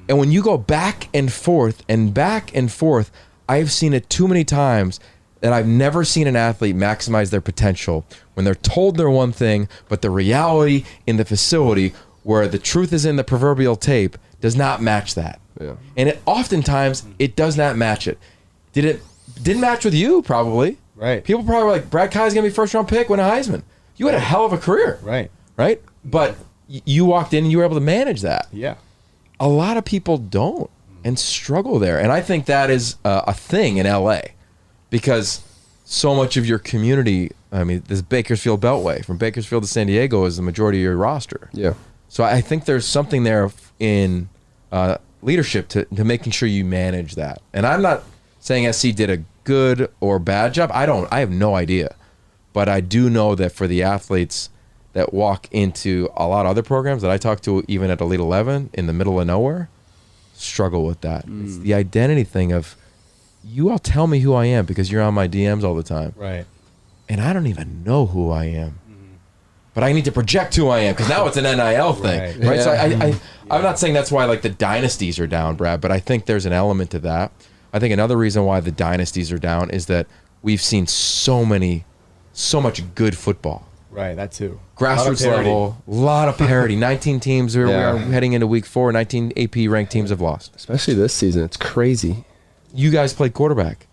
And when you go back and forth, I've seen it too many times that I've never seen an athlete maximize their potential when they're told they're one thing, but the reality in the facility where the truth is in the proverbial tape does not match that. Yeah. And oftentimes it does not match it. Didn't match with you, probably. Right. People probably were like, Brad Kai's going to be first round pick, win a Heisman. You had a hell of a career. Right. Right? But you walked in and you were able to manage that. Yeah. A lot of people don't and struggle there. And I think that is a thing in LA because so much of your community, I mean, this Bakersfield Beltway, from Bakersfield to San Diego is the majority of your roster. Yeah. So I think there's something there in leadership to making sure you manage that. And I'm not saying SC did a good or bad job. I have no idea. But I do know that for the athletes that walk into a lot of other programs that I talk to, even at Elite 11 in the middle of nowhere, struggle with that. It's the identity thing of, you all tell me who I am because you're on my DMs all the time. Right. And I don't even know who I am. But I need to project who I am because now it's an NIL thing. Right? Yeah. So I'm not saying that's why like the dynasties are down, Brad, but I think there's an element to that. I think another reason why the dynasties are down is that we've seen so much good football. Right, that too. Grassroots level, a lot of parity. 19 teams we are heading into week 4. 19 AP ranked teams have lost. Especially this season. It's crazy. You guys played quarterback.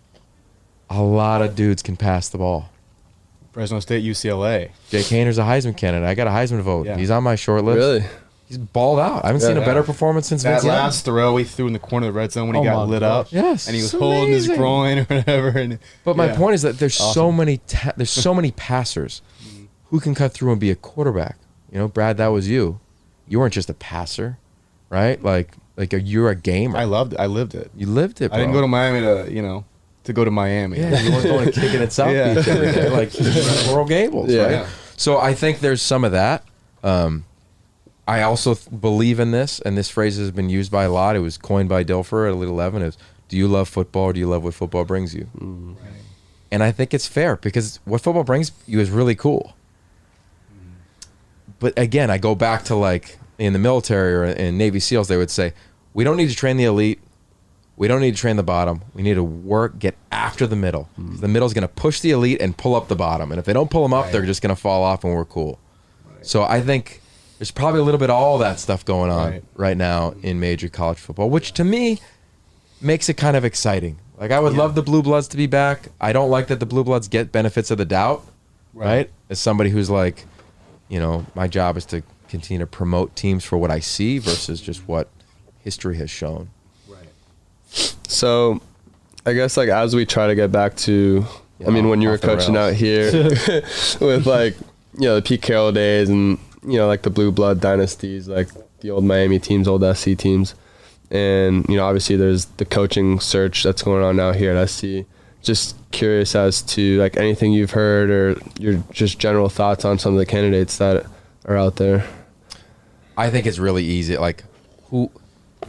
A lot of dudes can pass the ball. Fresno State, UCLA. Jake Hayner's a Heisman candidate. I got a Heisman vote. Yeah. He's on my short list. Really? He's balled out. I haven't seen a better performance since That Vince Young. last throw he threw in the corner of the red zone when he Oh got my lit gosh. up. Yes, And he was it's holding his amazing. groin or whatever. And, But my yeah. point is that there's so many passers who can cut through and be a quarterback. You know, Brad, that was you. You weren't just a passer, right? Like you're a gamer. I lived it. You lived it, bro. I didn't go to Miami to go to Miami. Yeah, you weren't going to kicking at South Yeah. Beach every day, like Coral Gables, Yeah. right? Yeah. So I think there's some of that. I also believe in this, and this phrase has been used by a lot. It was coined by Dilfer at Elite 11. Is, do you love football or do you love what football brings you? Right. And I think it's fair because what football brings you is really cool. But again, I go back to like in the military or in Navy SEALs, they would say, we don't need to train the elite. We don't need to train the bottom. We need to get after the middle. The middle is going to push the elite and pull up the bottom. And if they don't pull them up, they're just going to fall off and we're cool. Right. So I think there's probably a little bit of all that stuff going on right now in major college football, which to me makes it kind of exciting. Like I would love the Blue Bloods to be back. I don't like that the Blue Bloods get benefits of the doubt, right? As somebody who's like, you know, my job is to continue to promote teams for what I see versus just what history has shown. So I guess like as we try to get back to, I mean, when you were off the coaching rails. out here with like, you know, the Pete Carroll days and, you know, like the Blue Blood dynasties, like the old Miami teams, old SC teams. And, you know, obviously there's the coaching search that's going on now here at SC. Just curious as to like anything you've heard or your just general thoughts on some of the candidates that are out there. I think it's really easy. Like,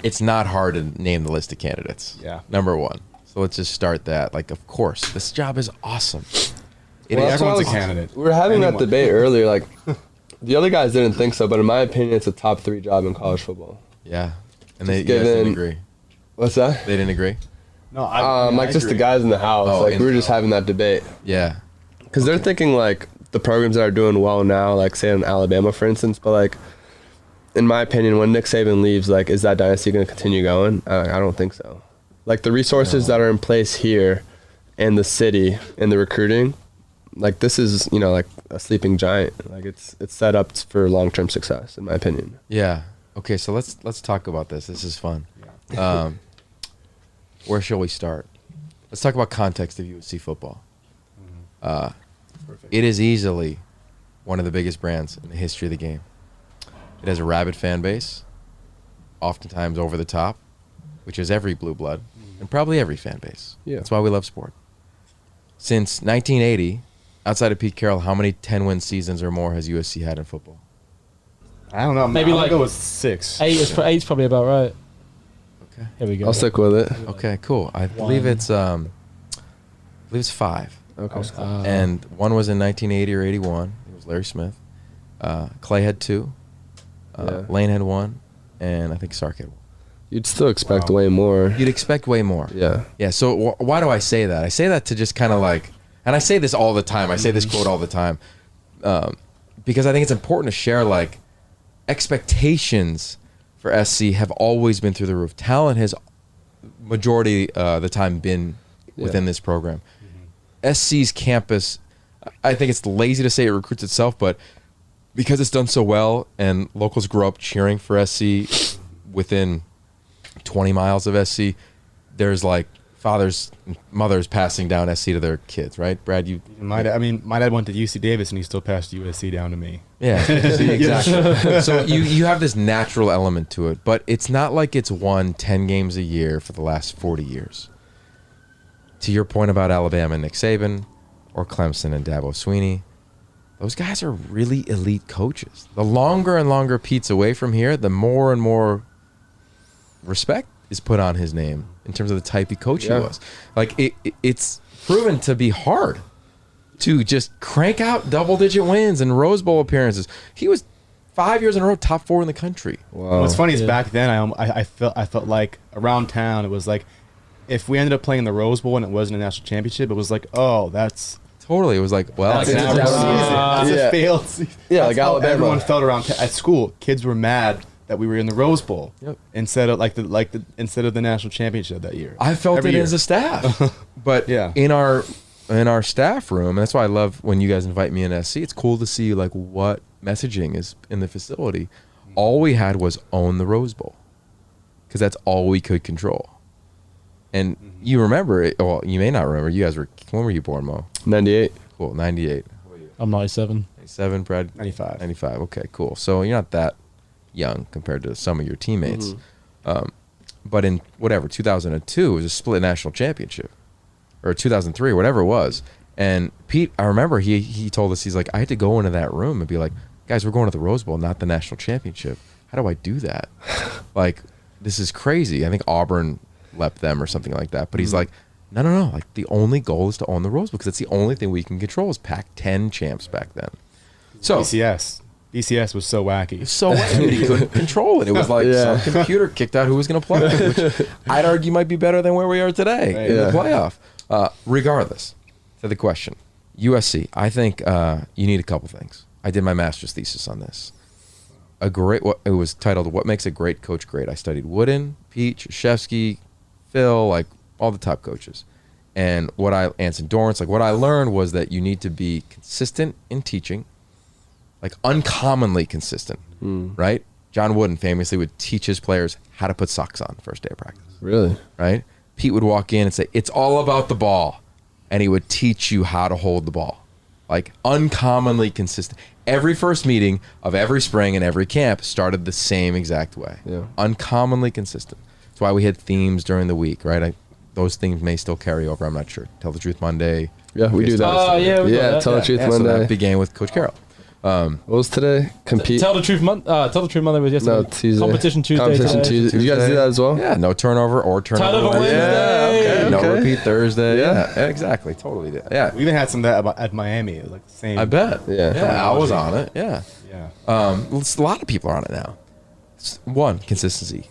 it's not hard to name the list of candidates. Yeah. Number one. So let's just start that. Like, of course, this job is awesome. Everyone's a candidate. We were having that Anyone. debate earlier. Like, the other guys didn't think so, but in my opinion, it's a top 3 job in college football. Yeah. And you guys given- didn't agree. What's that? They didn't agree? No, Like just the guys in the house. Oh, like we were just having that debate Yeah. because they're thinking like the programs that are doing well now, like say in Alabama, for instance. But like, in my opinion, when Nick Saban leaves, like, is that dynasty going to continue going? I don't think so. Like the resources that are in place here, and the city and the recruiting, like this is, you know, like a sleeping giant. Like it's set up for long-term success, in my opinion. Yeah. Okay, so let's talk about this. This is fun. Where shall we start? Let's talk about context of USC football. It is easily one of the biggest brands in the history of the game. It has a rabid fan base, oftentimes over the top, which is every blue blood and probably every fan base. Yeah. That's why we love sport. Since 1980, outside of Pete Carroll, how many 10-win seasons or more has USC had in football? I don't know. Maybe I'll like- go with 6. 8 is probably about right. Okay. Here we go. I'll stick with it. Okay, cool. I believe it's 5. Okay. And one was in 1980 or 81. It was Larry Smith. Clay had 2. Yeah. Lane had 1, and I think Sark had 1. You'd still expect way more. You'd expect way more. Yeah. Yeah. So why do I say that? I say that to just kind of like, and I say this all the time. I say this quote all the time, because I think it's important to share like expectations for SC have always been through the roof. Talent has majority of the time been within this program. SC's campus, I think it's lazy to say it recruits itself, but because it's done so well and locals grew up cheering for SC within 20 miles of SC, there's like fathers and mothers passing down SC to their kids, right? Brad, My dad went to UC Davis and he still passed USC down to me. Yeah, see, exactly. So you have this natural element to it, but it's not like it's won 10 games a year for the last 40 years. To your point about Alabama and Nick Saban, or Clemson and Dabo Swinney, those guys are really elite coaches. The longer and longer Pete's away from here, the more and more respect is put on his name in terms of the type of coach he was. Like it's proven to be hard to just crank out double-digit wins and Rose Bowl appearances. He was 5 years in a row top 4 in the country. Wow. What's funny is back then I felt like around town it was like if we ended up playing the Rose Bowl and it wasn't a national championship, it was like, oh, that's Totally, it was like, well, that's an average season. It's a failed season. Yeah, That's like how Alabama. everyone felt around at school. Kids were mad that we were in the Rose Bowl instead of instead of the national championship that year. I felt Every it year. as a staff, but Yeah. in our staff room, and that's why I love when you guys invite me in SC. It's cool to see like what messaging is in the facility. All we had was own the Rose Bowl, because that's all we could control. And you remember it? Well, you may not remember. You guys were, when were you born, Mo? 98. Cool, 98. I'm 97. 97, Brad? 95. 95. Okay, cool. So you're not that young compared to some of your teammates. But in whatever 2002, it was a split national championship, or 2003, or whatever it was. And Pete, I remember he told us, he's like, I had to go into that room and be like, guys, we're going to the Rose Bowl, not the national championship. How do I do that? Like, this is crazy. I think Auburn leapt them or something like that. But he's like, no. Like, the only goal is to own the Rose Bowl, because that's the only thing we can control is Pac-10 champs back then. So BCS was so wacky. so he couldn't control it. It was like some computer kicked out who was going to play, which I'd argue might be better than where we are today in the playoff. Regardless, to the question, USC, I think you need a couple things. I did my master's thesis on this. It was titled "What Makes a Great Coach Great." I studied Wooden, Pete, Krzyzewski, Phil, like all the top coaches, and Anson Dorrance. Like what I learned was that you need to be consistent in teaching. Like uncommonly consistent, right? John Wooden famously would teach his players how to put socks on the first day of practice. Really? Right? Pete would walk in and say, it's all about the ball. And he would teach you how to hold the ball. Like uncommonly consistent. Every first meeting of every spring and every camp started the same exact way. Yeah. Uncommonly consistent. That's why we had themes during the week, right? Those themes may still carry over, I'm not sure. Tell the Truth Monday. Yeah, we do that. we got that. Tell the Truth So Monday. that began with Coach Carroll. What was today? Compete. Tell the truth Monday was yesterday. No, Tuesday. Competition Tuesday. Competition today. Tuesday. Did you guys do that as well? Yeah, no turnover or turnover. Turnover Wednesday. Wednesday. No Okay. repeat Thursday. Yeah. Yeah, exactly. Totally did. Yeah. We even had some of that at Miami. It was like the same. I bet. Yeah. I was on it. Yeah. Yeah. A lot of people are on it now. One, consistency.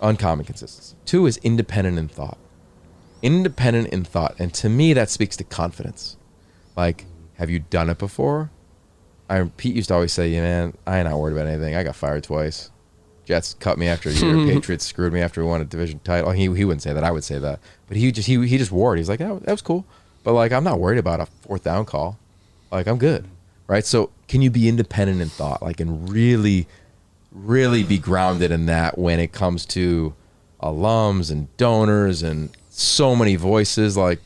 Uncommon consistency. Two is independent in thought. Independent in thought. And to me, that speaks to confidence. Like, have you done it before? Pete used to always say, yeah, man, I ain't not worried about anything. I got fired twice. Jets cut me after a year. Patriots screwed me after we won a division title. He wouldn't say that. I would say that. But he just wore it. He's like, that was cool. But, like, I'm not worried about a fourth down call. Like, I'm good. Right? So can you be independent in thought? Like, and really, really be grounded in that when it comes to alums and donors and so many voices. Like,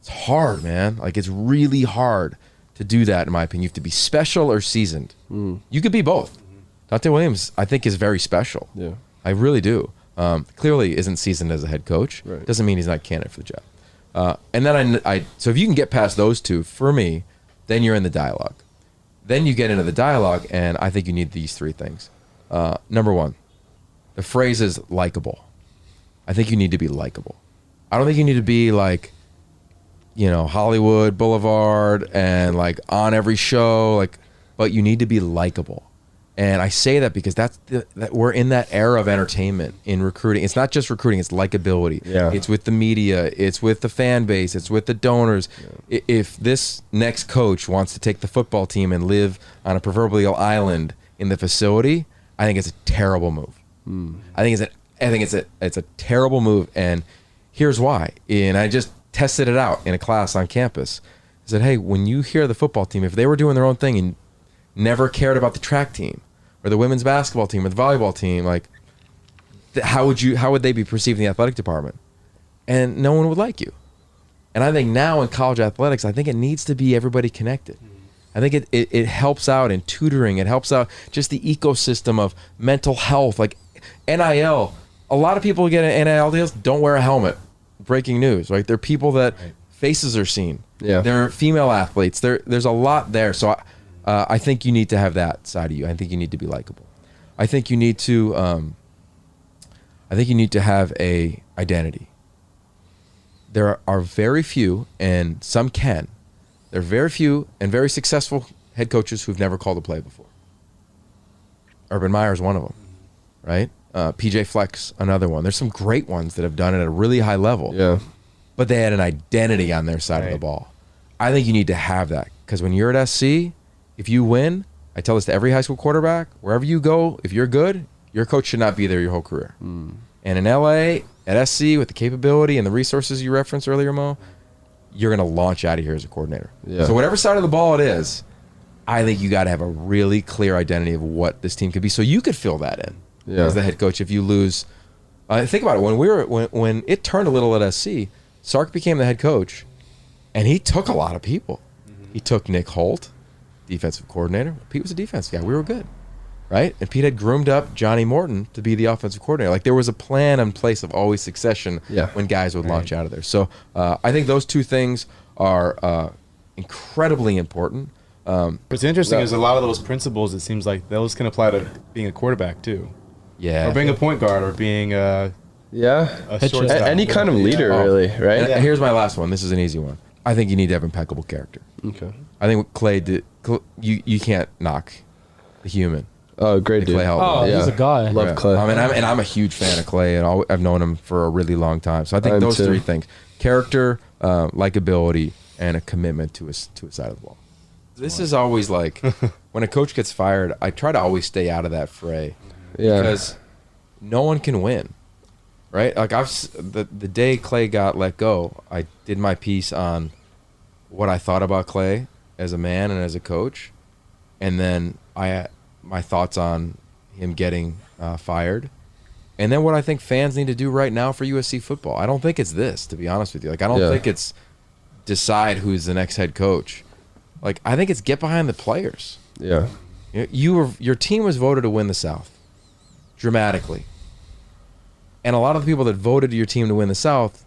it's hard, man. Like, it's really hard to do that, in my opinion. You have to be special or seasoned. You could be both. Dante Williams, I think, is very special. Yeah. I really do. Clearly isn't seasoned as a head coach. Right. Doesn't mean he's not a candidate for the job. And then so if you can get past those two, for me, then you're in the dialogue. Then you get into the dialogue, and I think you need these three things. Number one, the phrase is likable. I think you need to be likable. I don't think you need to be like, Hollywood Boulevard and like on every show, but you need to be likable. And I say that because that we're in that era of entertainment in recruiting. It's not just recruiting, it's likability. Yeah. It's with the media, it's with the fan base, it's with the donors. Yeah. If this next coach wants to take the football team and live on a proverbial island in the facility, I think it's a terrible move. I think it's a terrible move, and here's why. And I just tested it out in a class on campus. I said, hey, when you hear the football team, if they were doing their own thing and never cared about the track team or the women's basketball team or the volleyball team, like how would they be perceived in the athletic department? And no one would like you. And I think now in college athletics, I think it needs to be everybody connected. I think it helps out in tutoring. It helps out just the ecosystem of mental health, like NIL. A lot of people get NIL deals, don't wear a helmet. Breaking news, right? They're people that faces are seen. Yeah. They're female athletes. There's a lot there. So I think you need to have that side of you. I think you need to be likable. I think you need to have a identity. There are very few, and some can. There are very few and very successful head coaches who've never called a play before. Urban Meyer's one of them, right? PJ Fleck's another one. There's some great ones that have done it at a really high level. Yeah. But they had an identity on their side of the ball. I think you need to have that, because when you're at SC, if you win, I tell this to every high school quarterback, wherever you go, if you're good, your coach should not be there your whole career. And in LA, at SC, with the capability and the resources you referenced earlier, Mo, you're going to launch out of here as a coordinator. Yeah. So whatever side of the ball it is, I think you got to have a really clear identity of what this team could be, so you could fill that in as the head coach. If you lose, think about it. When it turned a little at SC, Sark became the head coach, and he took a lot of people. He took Nick Holt, defensive coordinator. Pete was a defense guy. We were good, right? And Pete had groomed up Johnny Morton to be the offensive coordinator. Like, there was a plan in place of always succession when guys would launch out of there. So I think those two things are incredibly important. What's interesting is a lot of those principles, it seems like those can apply to being a quarterback too. Yeah. Or being a point guard, or being a shortstop. Any kind of leader, really, right? And here's my last one. This is an easy one. I think you need to have impeccable character. Okay. I think what Clay did, you can't knock the human. Oh, great dude. Clay Helton. He's a guy. Love Clay. I'm a huge fan of Clay, and I've known him for a really long time. So I think those three things: character, likability, and a commitment to his side of the ball. This is always like, when a coach gets fired, I try to always stay out of that fray. Yeah. Because no one can win, right? Like, the day Clay got let go, I did my piece on what I thought about Clay as a man and as a coach, and then my thoughts on him getting fired, and then what I think fans need to do right now for USC football. I don't think it's this, to be honest with you. Like, I don't think it's decide who's the next head coach. Like, I think it's get behind the players. Yeah. Your team was voted to win the South dramatically. And a lot of the people that voted your team to win the South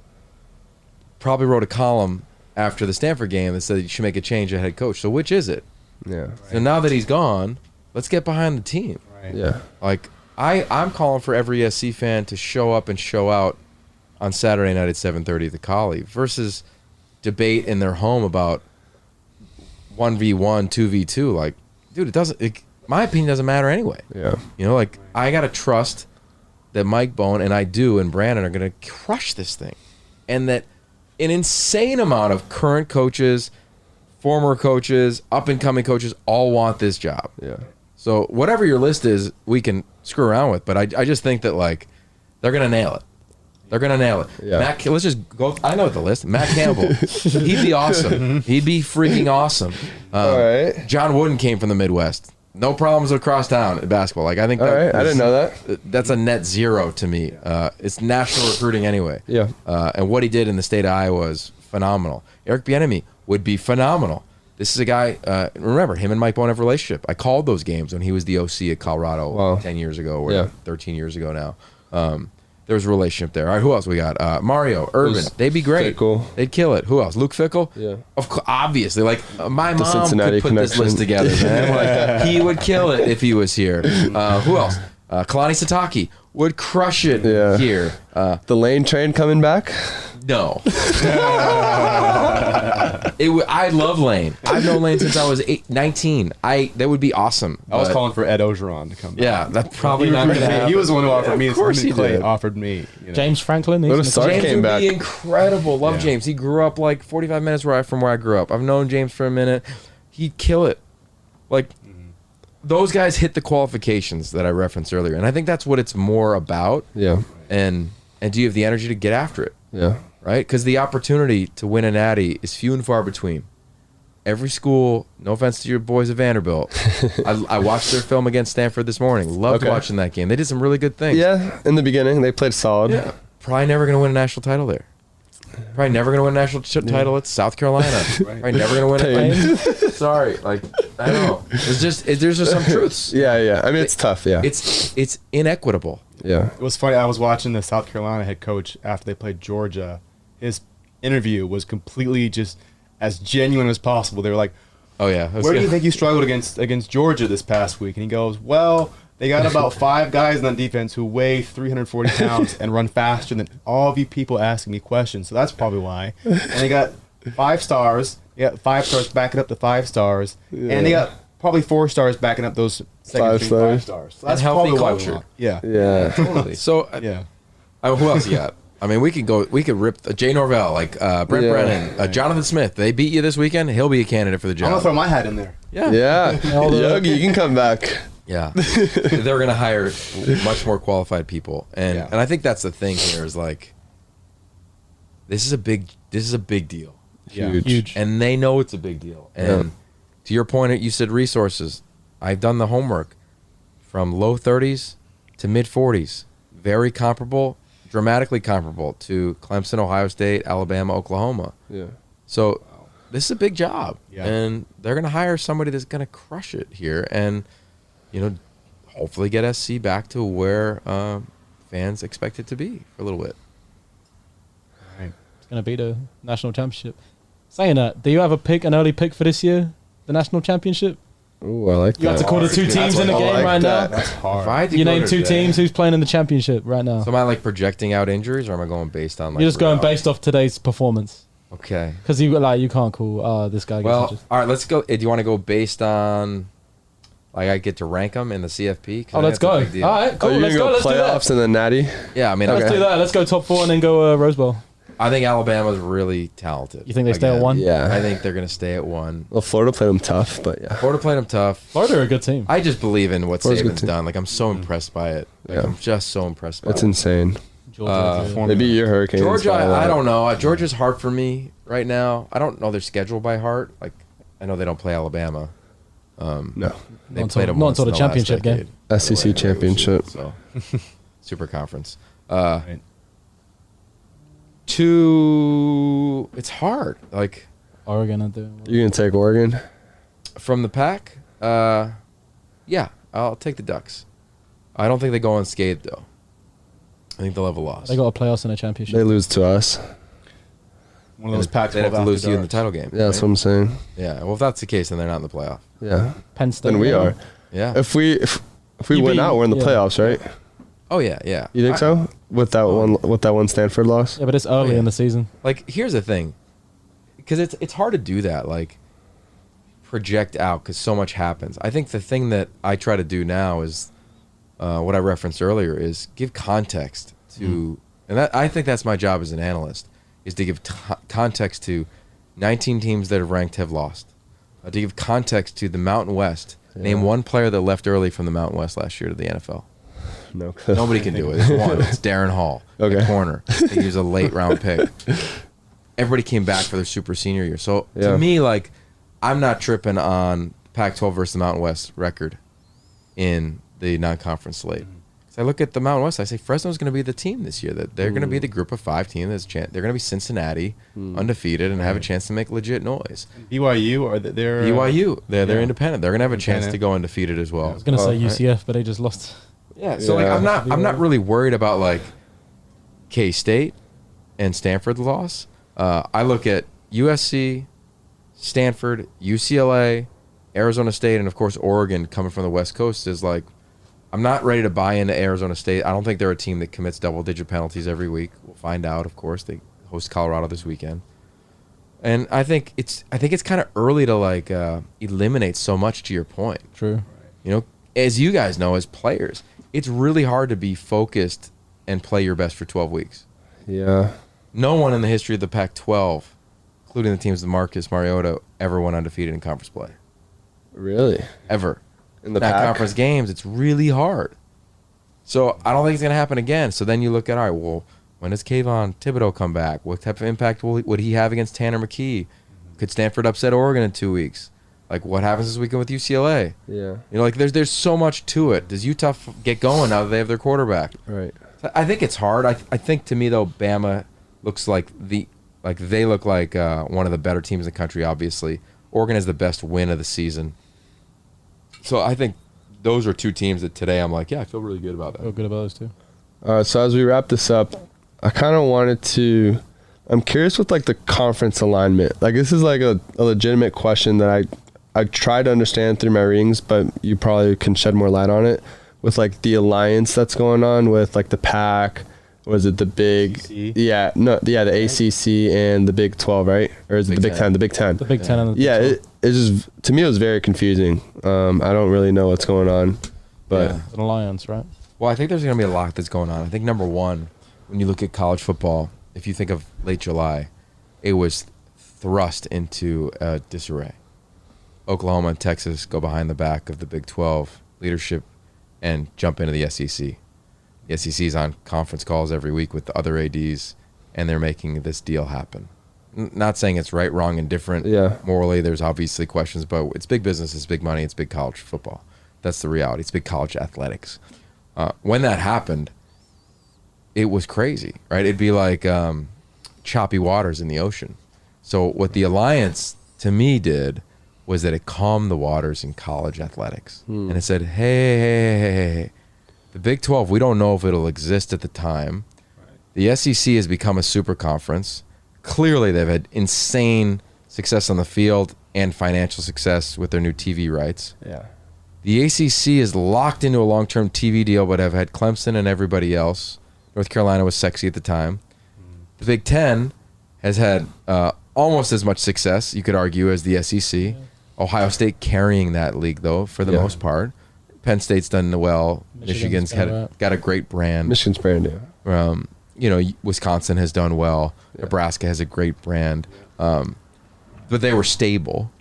probably wrote a column after the Stanford game that said you should make a change at head coach. So which is it? Yeah. Right. So now that he's gone, let's get behind the team. Right. Yeah. Like, I'm calling for every SC fan to show up and show out on Saturday night at 7:30 at the Collie versus debate in their home about 1v1, 2v2. Like, dude, my opinion doesn't matter anyway. Yeah. Like, I got to trust that Mike Bone and and Brandon are going to crush this thing. And that an insane amount of current coaches, former coaches, up-and-coming coaches all want this job. Yeah. So whatever your list is, we can screw around with. But I just think that, like, they're going to nail it. They're going to nail it. Yeah. Let's just go. I know the list. Matt Campbell. He'd be awesome. He'd be freaking awesome. All right. John Wooden came from the Midwest. No problems across town at basketball. Like, I think All right. I didn't know that. That's a net zero to me. It's national recruiting anyway. Yeah. And what he did in the state of Iowa is phenomenal. Eric Bieniemy would be phenomenal. This is a guy, remember, him and Mike Bone have a relationship. I called those games when he was the OC at Colorado 10 years ago, or 13 years ago now. There was a relationship there. All right, who else we got? Mario, Urban. They'd be great. Fickle. They'd kill it. Who else? Luke Fickle? Yeah. Obviously. Like, my mom Cincinnati could put this connection. list together, man. Like, he would kill it if he was here. Who else? Kalani Sitake would crush it Yeah. here. The Lane train coming back. No. I love Lane. I've known Lane since I was 19. That would be awesome. I was but- calling for Ed Ogeron to come back. Yeah, that's probably not going to happen. He was the one who offered me. Of course he Clay did. offered me. You know. James Franklin. What he's if gonna- Sark James came would back? be incredible. Love Yeah. James. He grew up like 45 minutes from where I grew up. I've known James for a minute. He'd kill it. Like, those guys hit the qualifications that I referenced earlier. And I think that's what it's more about. Yeah. And do you have the energy to get after it? Yeah. Right? Because the opportunity to win a natty is few and far between. Every school, no offense to your boys at Vanderbilt, I watched their film against Stanford this morning. Loved Okay. watching that game. They did some really good things. Yeah. In the beginning, they played solid. Yeah. Probably never going to win a national title there. Probably never going to win a national title at South Carolina. Probably never going to win it. Sorry. Like, I don't know. There's just some truths. Yeah. Yeah. I mean, it's tough. Yeah. It's inequitable. Yeah. It was funny. I was watching the South Carolina head coach after they played Georgia. His interview was completely just as genuine as possible. They were like, Oh, yeah. "Where do you think you struggled against Georgia this past week?" And he goes, "Well, they got about 5 guys on defense who weigh 340 pounds and run faster than all of you people asking me questions. So that's probably why." And they got 5 stars. They got 5 stars backing up the 5 stars, and they got probably 4 stars backing up those second 5 string stars. 5 stars. So that's And healthy probably why we culture. won. Yeah. Yeah. Totally. So, Yeah. who else you got? I mean, we could rip Jay Norvell, like Brent Yeah. Brennan, Jonathan Smith. They beat you this weekend. He'll be a candidate for the I'm gonna job. throw my hat in there. Yeah. Yeah. Yogi, you can come back. Yeah. They're going to hire much more qualified people. And Yeah. and I think that's the thing here is like this is a big deal. Yeah. Huge. And they know it's a big deal. And to your point, you said resources. I've done the homework from low 30s to mid 40s. Very comparable, dramatically comparable to Clemson, Ohio State, Alabama, Oklahoma. Yeah. So this is a big job. Yeah. And they're going to hire somebody that's going to crush it here and, hopefully get SC back to where fans expect it to be for a little bit. It's going to be the national championship. Saying that, do you have an early pick for this year? The national championship? Ooh, I like You have that. to call the 2 teams in the I game like right that. now. That's hard. If I had to You go name to 2 that- teams. Who's playing in the championship right now? So am I like projecting out injuries or am I going based on like You're just going reality? based off today's performance. Okay. Because you can't call this guy. Well, gets all right, let's go. Do you want to go based on like I get to rank them in the CFP? 'Cause I let's think go. that's a big deal. All right, cool. Oh, you're Let's gonna go. go Let's do that. playoffs and then natty. Yeah, I mean, Let's do that. Let's go top 4 and then go Rose Bowl. I think Alabama's really talented. You think they stay at Again, 1? Yeah. I think they're going to stay at 1. Well, Florida played them tough, but yeah. Florida played them tough. Florida are a good team. I just believe in what Florida's a good Saban's team. done. Like I'm so impressed by it. Like, Yeah. I'm just so impressed by It's it. insane. Georgia. They beat your Hurricanes. Georgia, by a lot. I don't know. Georgia's hard for me right now. I don't know their schedule by heart. Like I know they don't play Alabama. No. They Not played until- them not once until in the last championship game. decade. SEC championship. So super conference. Right. It's hard. Like Oregon are doing well. You gonna take Oregon? from the pack, yeah, I'll take the Ducks. I don't think they go unscathed though. I think they'll have a loss. They got a playoffs and a championship. They lose to us. One of those Pac-12 They'd have to after lose to you in the dark. title game. Yeah, that's right? what I'm saying. Yeah. Well, if that's the case, then they're not in the playoff. Yeah. Penn State. Then we are. Yeah. If we You win beat- out, we're in the yeah. playoffs, right? Oh yeah, yeah. You think so? With that one Stanford loss? Yeah, but it's early yeah. in the season. Like here's the thing, because it's hard to do that. Like project out because so much happens. I think the thing that I try to do now is what I referenced earlier is give context to, and that I think that's my job as an analyst is to give context to 19 teams that have lost, to give context to the Mountain West. Name one player that left early from the Mountain West last year to the NFL. No. Nobody can do it. It's one. It's Darren Hall, Okay. the corner. He was a late round pick. Everybody came back for their super senior year. So Yeah. to me, like, I'm not tripping on Pac-12 versus the Mountain West record in the non-conference slate. So I look at the Mountain West. I say Fresno's going to be the team this year. That they're going to be the group of 5 team. They're going to be Cincinnati, undefeated, and have a chance to make legit noise. BYU are they're BYU, they're yeah. independent. They're going to have a chance Independent. to go undefeated as well. I was gonna say right. UCF, but they just lost. Yeah, so like Yeah. I'm not really worried about like K-State and Stanford loss. I look at USC, Stanford, UCLA, Arizona State, and of course Oregon coming from the West Coast is like I'm not ready to buy into Arizona State. I don't think they're a team that commits double-digit penalties every week. We'll find out, of course. They host Colorado this weekend. And I think it's kind of early to like eliminate so much, to your point. True. You know, as you guys know, as players, it's really hard to be focused and play your best for 12 weeks. Yeah. No one in the history of the Pac-12, including the teams of Marcus Mariota, ever went undefeated in conference play. Really? Ever. In the Not Pac? conference games, it's really hard. So I don't think it's going to happen again. So then you look at, all right, well, when does Kayvon Thibodeau come back? What type of impact would he have against Tanner McKee? Could Stanford upset Oregon in 2 weeks? Like, what happens this weekend with UCLA? Yeah. You know, like there's so much to it. Does Utah get going now that they have their quarterback? Right. So I think it's hard. I think to me though, Bama looks like they look like one of the better teams in the country. Obviously, Oregon has the best win of the season. So I think those are two teams that today I'm like, yeah, I feel really good about that. Feel good about those two. So as we wrap this up, I kind of wanted to. I'm curious with like the conference alignment. Like this is like a legitimate question that I tried to understand through my readings, but you probably can shed more light on it with like the alliance that's going on with like the Pac. Was it the Big? ACC? The ACC and the Big 12, right? Or is it the Big 10? The Big 10. The Big Ten and the Yeah, Big 12. it just to me it was very confusing. I don't really know what's going on, but Yeah. An alliance, right? Well, I think there's going to be a lot that's going on. I think number one, when you look at college football, if you think of late July, it was thrust into disarray. Oklahoma and Texas go behind the back of the Big 12 leadership and jump into the SEC. The SEC is on conference calls every week with the other ADs, and they're making this deal happen. Not saying it's right, wrong, and different. Yeah. Morally, there's obviously questions, but it's big business, it's big money, it's big college football. That's the reality. It's big college athletics. When that happened, it was crazy, right? It'd be like choppy waters in the ocean. So what the alliance, to me, did was that it calmed the waters in college athletics. And it said, hey, the Big 12, we don't know if it'll exist at the time. The SEC has become a super conference. Clearly, they've had insane success on the field and financial success with their new TV rights. yeah. The ACC is locked into a long-term TV deal, but have had Clemson and everybody else. North Carolina was sexy at the time. The Big Ten has had almost as much success, you could argue, as the SEC. Ohio State carrying that league, though, for the most part. Penn State's done well. Michigan's got a great brand. Michigan's brand new. You know, Wisconsin has done well. Nebraska has a great brand. But they were stable.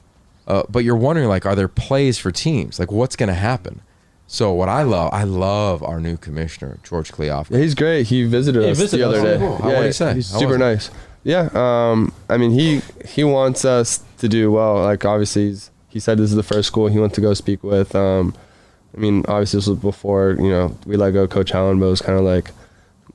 But you're wondering, like, are there plays for teams? Like, what's going to happen? So what I love our new commissioner, George Kleofsky. Yeah, he's great. He visited us the other day. Cool. What did he say? He's How super was it? nice. Yeah. I mean, he wants us to do well. Like, obviously, he said this is the first school he went to go speak with. I mean, obviously, this was before, you know, we let go Coach Allen, but it was kind of like,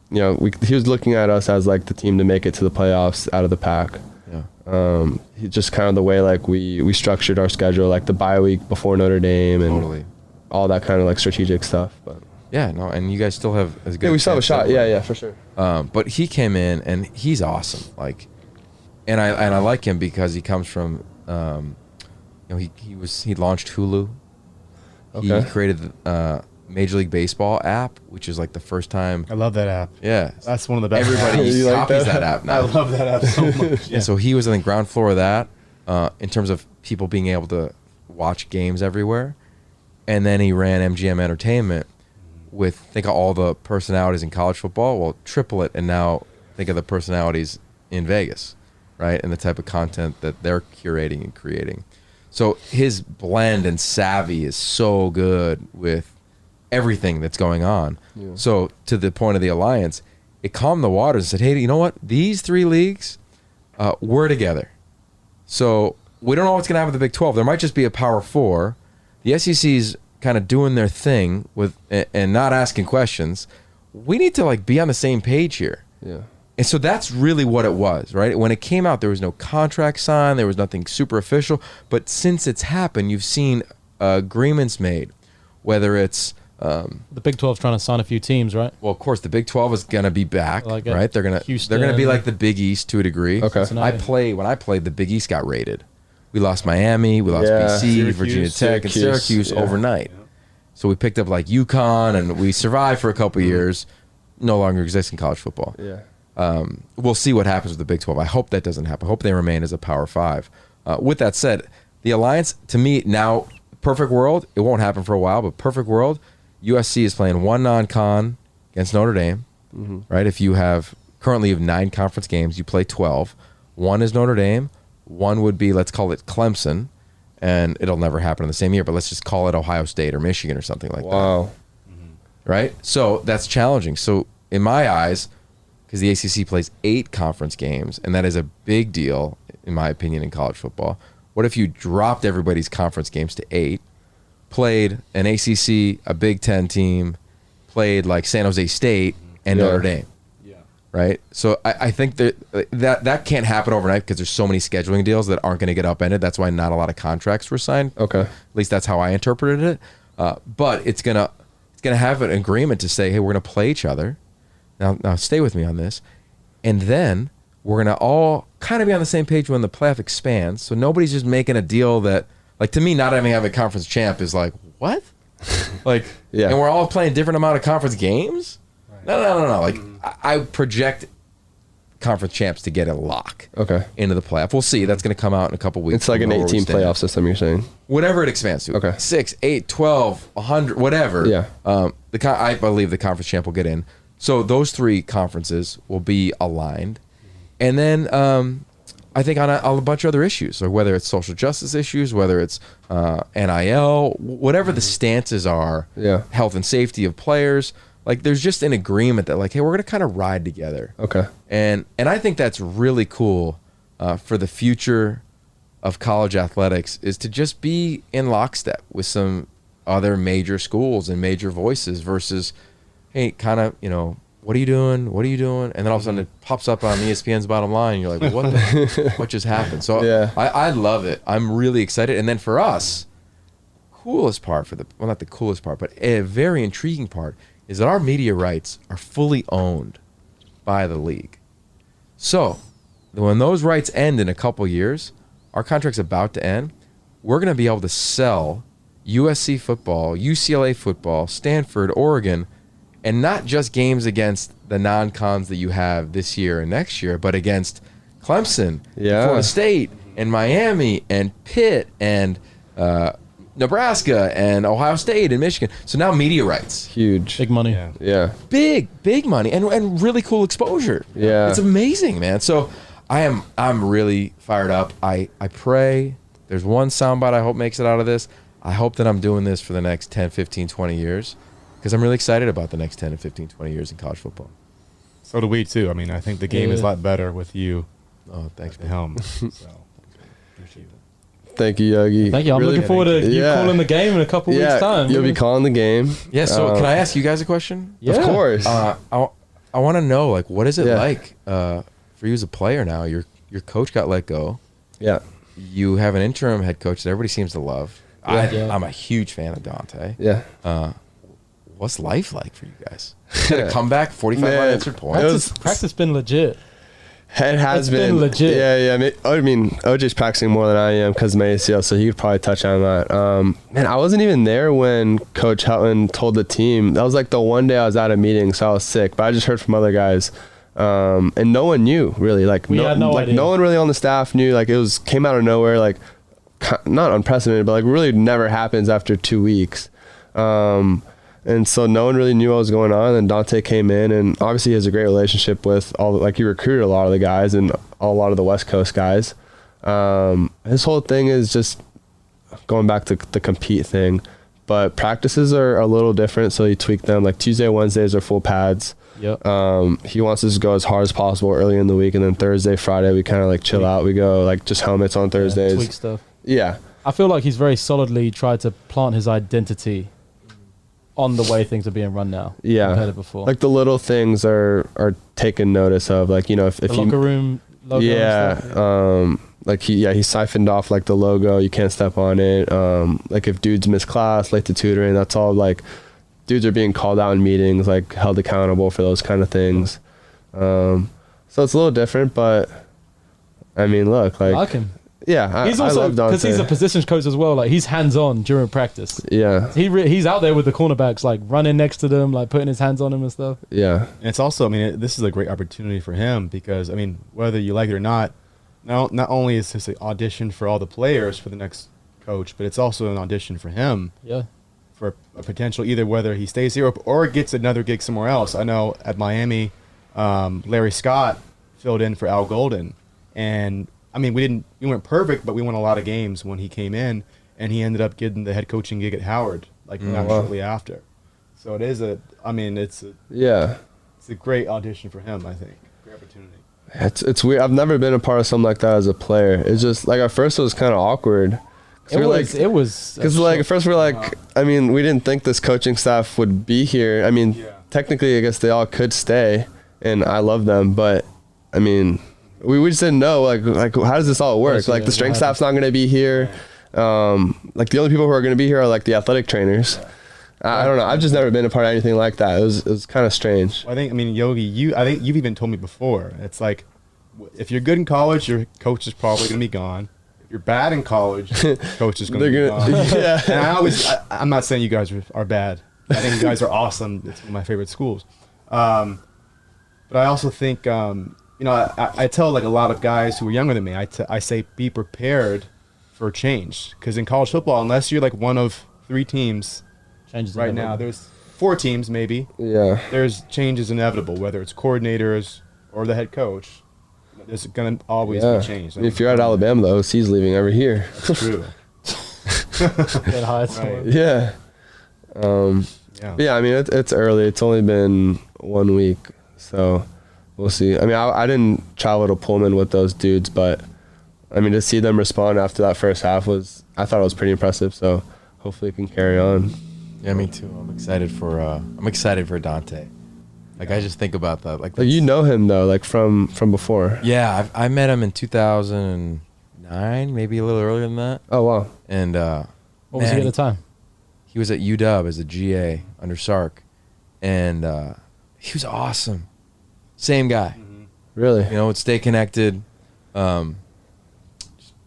you know, he was looking at us as, like, the team to make it to the playoffs out of the Pac. Yeah. Just kind of the way, like, we structured our schedule, like the bye week before Notre Dame and Totally. all that kind of, like, strategic stuff. But Yeah, no, and you guys still have as good. yeah, we still have a chance shot. to- Yeah, for sure. But he came in and he's awesome. Like, and I like him because he comes from, you know, he launched Hulu. Okay. He created the Major League Baseball app, which is like the first time. I love that app. Yeah, That's one of the best. everybody You like copies that? that app now. I love that app so much. And so he was on the ground floor of that in terms of people being able to watch games everywhere. And then he ran MGM Entertainment with, think of all the personalities in college football. Well, triple it, and now think of the personalities in Vegas, right? And the type of content that they're curating and creating. So his blend and savvy is so good with everything that's going on. Yeah. So to the point of the alliance, it calmed the waters and said, hey, you know what? These three leagues, we're together. So we don't know what's going to happen with the Big 12. There might just be a Power 4. The SEC's kind of doing their thing with and not asking questions. We need to like be on the same page here. Yeah. And so that's really what it was, right? When it came out, there was no contract signed. There was nothing super official. But since it's happened, you've seen agreements made, whether it's The Big 12's trying to sign a few teams, right? well, of course, the Big 12 is gonna be back, Like right? They're gonna Houston. be like the Big East to a degree. Okay. Cincinnati. When I played, the Big East got raided. We lost Miami, we lost Yeah. BC, Syracuse, Virginia Tech, and Syracuse, Syracuse yeah. overnight. So we picked up like UConn, and we survived for a couple years. No longer exists in college football. Yeah. We'll see what happens with the Big 12. I hope that doesn't happen. I hope they remain as a Power 5. With that said, the Alliance, to me, now, perfect world, it won't happen for a while, but perfect world, USC is playing one non-con against Notre Dame, right? If you have, currently you have 9 conference games, you play 12. One is Notre Dame. One would be, let's call it Clemson, and it'll never happen in the same year, but let's just call it Ohio State or Michigan or something like that. Wow. Right? So that's challenging. So in my eyes, because the ACC plays 8 conference games, and that is a big deal, in my opinion, in college football. What if you dropped everybody's conference games to 8, played an ACC, a Big Ten team, played like San Jose State and Notre Dame? Right? So I think that can't happen overnight because there's so many scheduling deals that aren't going to get upended. That's why not a lot of contracts were signed. Okay. At least that's how I interpreted it. But it's gonna have an agreement to say, hey, we're gonna play each other. Now stay with me on this. And then we're gonna all kind of be on the same page when the playoff expands. So nobody's just making a deal that, like, to me, not having a conference champ is like, what? Like, Yeah. and we're all playing different amount of conference games? No. Like, I project conference champs to get a lock into the playoff. We'll see. That's going to come out in a couple weeks. It's like an 18 playoff system, you're saying? Whatever it expands to. Okay. 6, 8, 12, 100, whatever. Yeah. I believe the conference champ will get in. So those 3 conferences will be aligned. And then I think on a bunch of other issues, or whether it's social justice issues, whether it's NIL, whatever the stances are, health and safety of players, like there's just an agreement that like, hey, we're going to kind of ride together. Okay. And I think that's really cool for the future of college athletics, is to just be in lockstep with some other major schools and major voices versus, hey, kind of, what are you doing? What are you doing? And then all of a sudden it pops up on ESPN's bottom line, and you're like, what just happened? So I love it. I'm really excited. And then for us, coolest part not the coolest part, but a very intriguing part is that our media rights are fully owned by the league. So when those rights end in a couple years, our contract's about to end, we're going to be able to sell USC football, UCLA football, Stanford, Oregon, and not just games against the non-cons that you have this year and next year, but against Clemson, Florida State, and Miami, and Pitt, and Nebraska, and Ohio State, and Michigan. So now media rights. Huge. Big money. Yeah. Big money, and really cool exposure. Yeah. It's amazing, man. So I'm really fired up. I pray there's one soundbite I hope makes it out of this. I hope that I'm doing this for the next 10, 15, 20 years, because I'm really excited about the next 10 and 15, 20 years in college football. So do we, too. I mean, I think the game is a lot better with you Oh, thanks, at the helm. So, appreciate it. Thank you, Yogi. Thank you. I'm looking forward to you calling the game in a couple weeks' time. You'll be calling the game. Yeah, so can I ask you guys a question? Yeah. Of course. I want to know, like, what is it like for you as a player now? Your coach got let go. Yeah. You have an interim head coach that everybody seems to love. I'm a huge fan of Dante. Yeah. What's life like for you guys? You had a comeback, 45 unanswered points. Practice been legit. It has It's been legit. Yeah. I mean, OJ's practicing more than I am because of my ACL, so he could probably touch on that. Man, I wasn't even there when Coach Hutton told the team. That was like the one day I was at a meeting, so I was sick. But I just heard from other guys, and no one knew really. Like, We had no idea. No one really on the staff knew. Like, it came out of nowhere. Like, not unprecedented, but like really never happens after 2 weeks. And so no one really knew what was going on. And Dante came in, and obviously he has a great relationship with he recruited a lot of the guys and a lot of the West Coast guys. His whole thing is just going back to the compete thing, but practices are a little different. So he tweaked them. Like Tuesday, Wednesdays are full pads. Yep. He wants us to go as hard as possible early in the week. And then Thursday, Friday, we kind of like chill out. We go like just helmets on Thursdays. Tweak stuff. Yeah. I feel like he's very solidly tried to plant his identity on the way things are being run now. Yeah. Compared to before. Like the little things are taken notice of. Like, if the you locker room logo. yeah. And stuff. Like he siphoned off like the logo. You can't step on it. Like if dudes miss class, late to tutoring, that's all like dudes are being called out in meetings, like held accountable for those kind of things. So it's a little different, but I mean, look, like I like him. Yeah, He's I also love Dante. because he's a positions coach as well. Like he's hands on during practice. Yeah, He's out there with the cornerbacks, like running next to them, like putting his hands on them and stuff. yeah, And it's also, I mean, this is a great opportunity for him because, I mean, whether you like it or not, not only is this an audition for all the players for the next coach, but it's also an audition for him Yeah. for a potential either whether he stays here or gets another gig somewhere else. I know at Miami, Larry Scott filled in for Al Golden, and I mean we weren't perfect, but we won a lot of games when he came in, and he ended up getting the head coaching gig at Howard not shortly after. So it is it's a great audition for him. I think great opportunity. It's weird. I've never been a part of something like that as a player. It's just like at first it was kind of awkward. It was Because like at first we're like, I mean, we didn't think this coaching staff would be here. I mean, technically I guess they all could stay, and I love them, but I mean, we just didn't know like how does this all work? Like the strength staff's not going to be here. Like the only people who are going to be here are like the athletic trainers. I don't know. I've just never been a part of anything like that. It was kind of strange. I mean, Yogi, I think you've even told me before. It's like, if you're good in college, your coach is probably going to be gone. If you're bad in college, coach is going to be gone. Yeah. And I'm not saying you guys are bad. I think you guys are awesome. It's one of my favorite schools. But I also think, I tell like a lot of guys who are younger than me, I say be prepared for change. Because in college football, unless you're like one of 3 teams changes right now, there's 4 teams maybe. Yeah. There's changes inevitable, whether it's coordinators or the head coach. There's going to always be change. I mean, if you're at Alabama, the OC's leaving every year. That's true. Get hired somewhere. Yeah. Yeah, I mean, it's early. It's only been 1 week, so we'll see. I mean, I didn't travel to Pullman with those dudes, but, I mean, to see them respond after that first half I thought it was pretty impressive, so hopefully it can carry on. Yeah, me too. I'm excited for Dante. Like I just think about that. Like you know him though, like from before. Yeah, I met him in 2009, maybe a little earlier than that. Oh wow! And what was he at the time? He was at UW as a GA under Sark, and he was awesome. Same guy. Mm-hmm. Really? You know, would stay connected. Just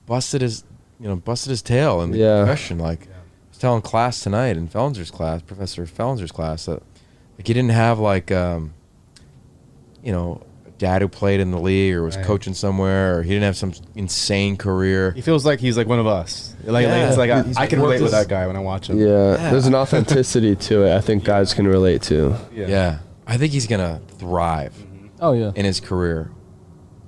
busted his tail in the profession. Like I was telling class tonight in Professor Fellenzer's class that. Like he didn't have like, a dad who played in the league or was coaching somewhere, or he didn't have some insane career. He feels like he's like one of us. It's like I can relate with that guy when I watch him. Yeah, there's an authenticity to it. I think guys can relate to. Yeah, I think he's gonna thrive. Oh yeah, in his career.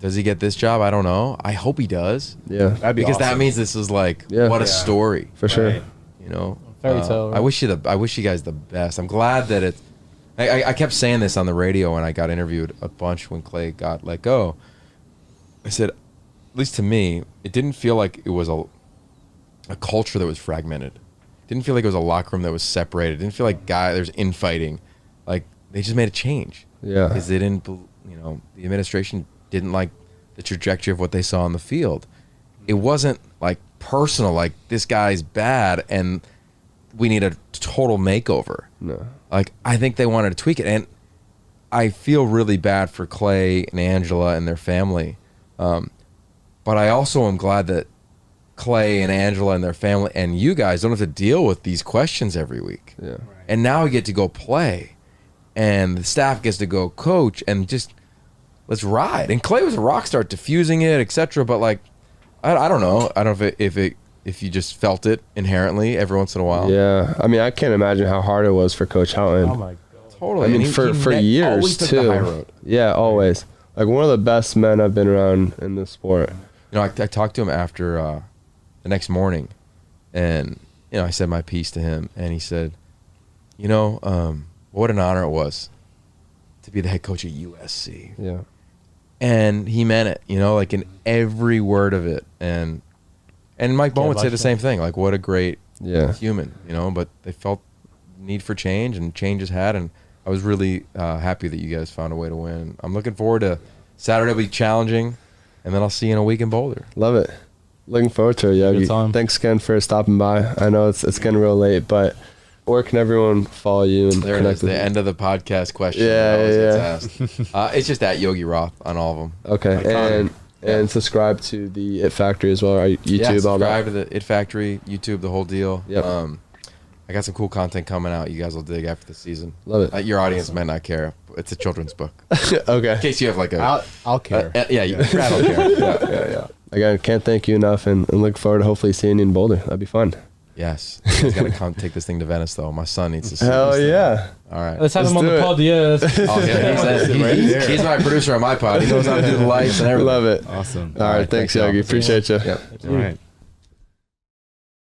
Does he get this job? I don't know. I hope he does. Yeah, that'd be because awesome. that means this is like what a story for sure. Right. You know, fairy tale. Right? I wish you guys the best. I'm glad that it's. I kept saying this on the radio when I got interviewed a bunch when Clay got let go. I said, at least to me, it didn't feel like it was a culture that was fragmented. It didn't feel like it was a locker room that was separated. It didn't feel like there's infighting. Like they just made a change. Yeah. Because they didn't, the administration didn't like the trajectory of what they saw on the field. It wasn't like personal, like this guy's bad and we need a total makeover. No. Like, I think they wanted to tweak it. And I feel really bad for Clay and Angela and their family. But I also am glad that Clay and Angela and their family and you guys don't have to deal with these questions every week. Yeah. And now we get to go play. And the staff gets to go coach and just let's ride. And Clay was a rock star, diffusing it, etc. But, like, I don't know. I don't know if you just felt it inherently every once in a while. Yeah, I mean, I can't imagine how hard it was for Coach Houghton. Oh my god. Totally. I mean, And for always years took too. the high road. Yeah, always. Like one of the best men I've been around in this sport. I talked to him after the next morning, and I said my piece to him, and he said, what an honor it was to be the head coach at USC. Yeah. And he meant it, like in every word of it. And Mike Bowen would say the same thing, like what a great human, but they felt need for change, and change is had, and I was really happy that you guys found a way to win. I'm looking forward to Saturday will be challenging, and then I'll see you in a week in Boulder. Love it. Looking forward to it, Yogi. Good time. Thanks again for stopping by. I know it's getting real late, but where can everyone follow you and There it connect is, with the you? end of the podcast question. Yeah, that always yeah. gets asked. It's just at Yogi Roth on all of them. Okay, and And subscribe to the It Factory as well, our YouTube, Yeah, all that. subscribe to the It Factory, YouTube, the whole deal. Yep. I got some cool content coming out. You guys will dig after the season. Love it. Your audience might not care. It's a children's book. Okay. In case you have like a... I'll care. yeah, Brad will care. Yeah. Again, can't thank you enough, and look forward to hopefully seeing you in Boulder. That'd be fun. Yes. You guys got to come take this thing to Venice, though. My son needs to see Hell this thing. yeah. All right. Let's have Let's him on do the it. pod. Yeah. Oh, yeah, he's my producer on my pod. He knows how to do the lights and everything. Love it. Awesome. All right. Thanks, y'all. Yogi. Appreciate you. Yep. All right.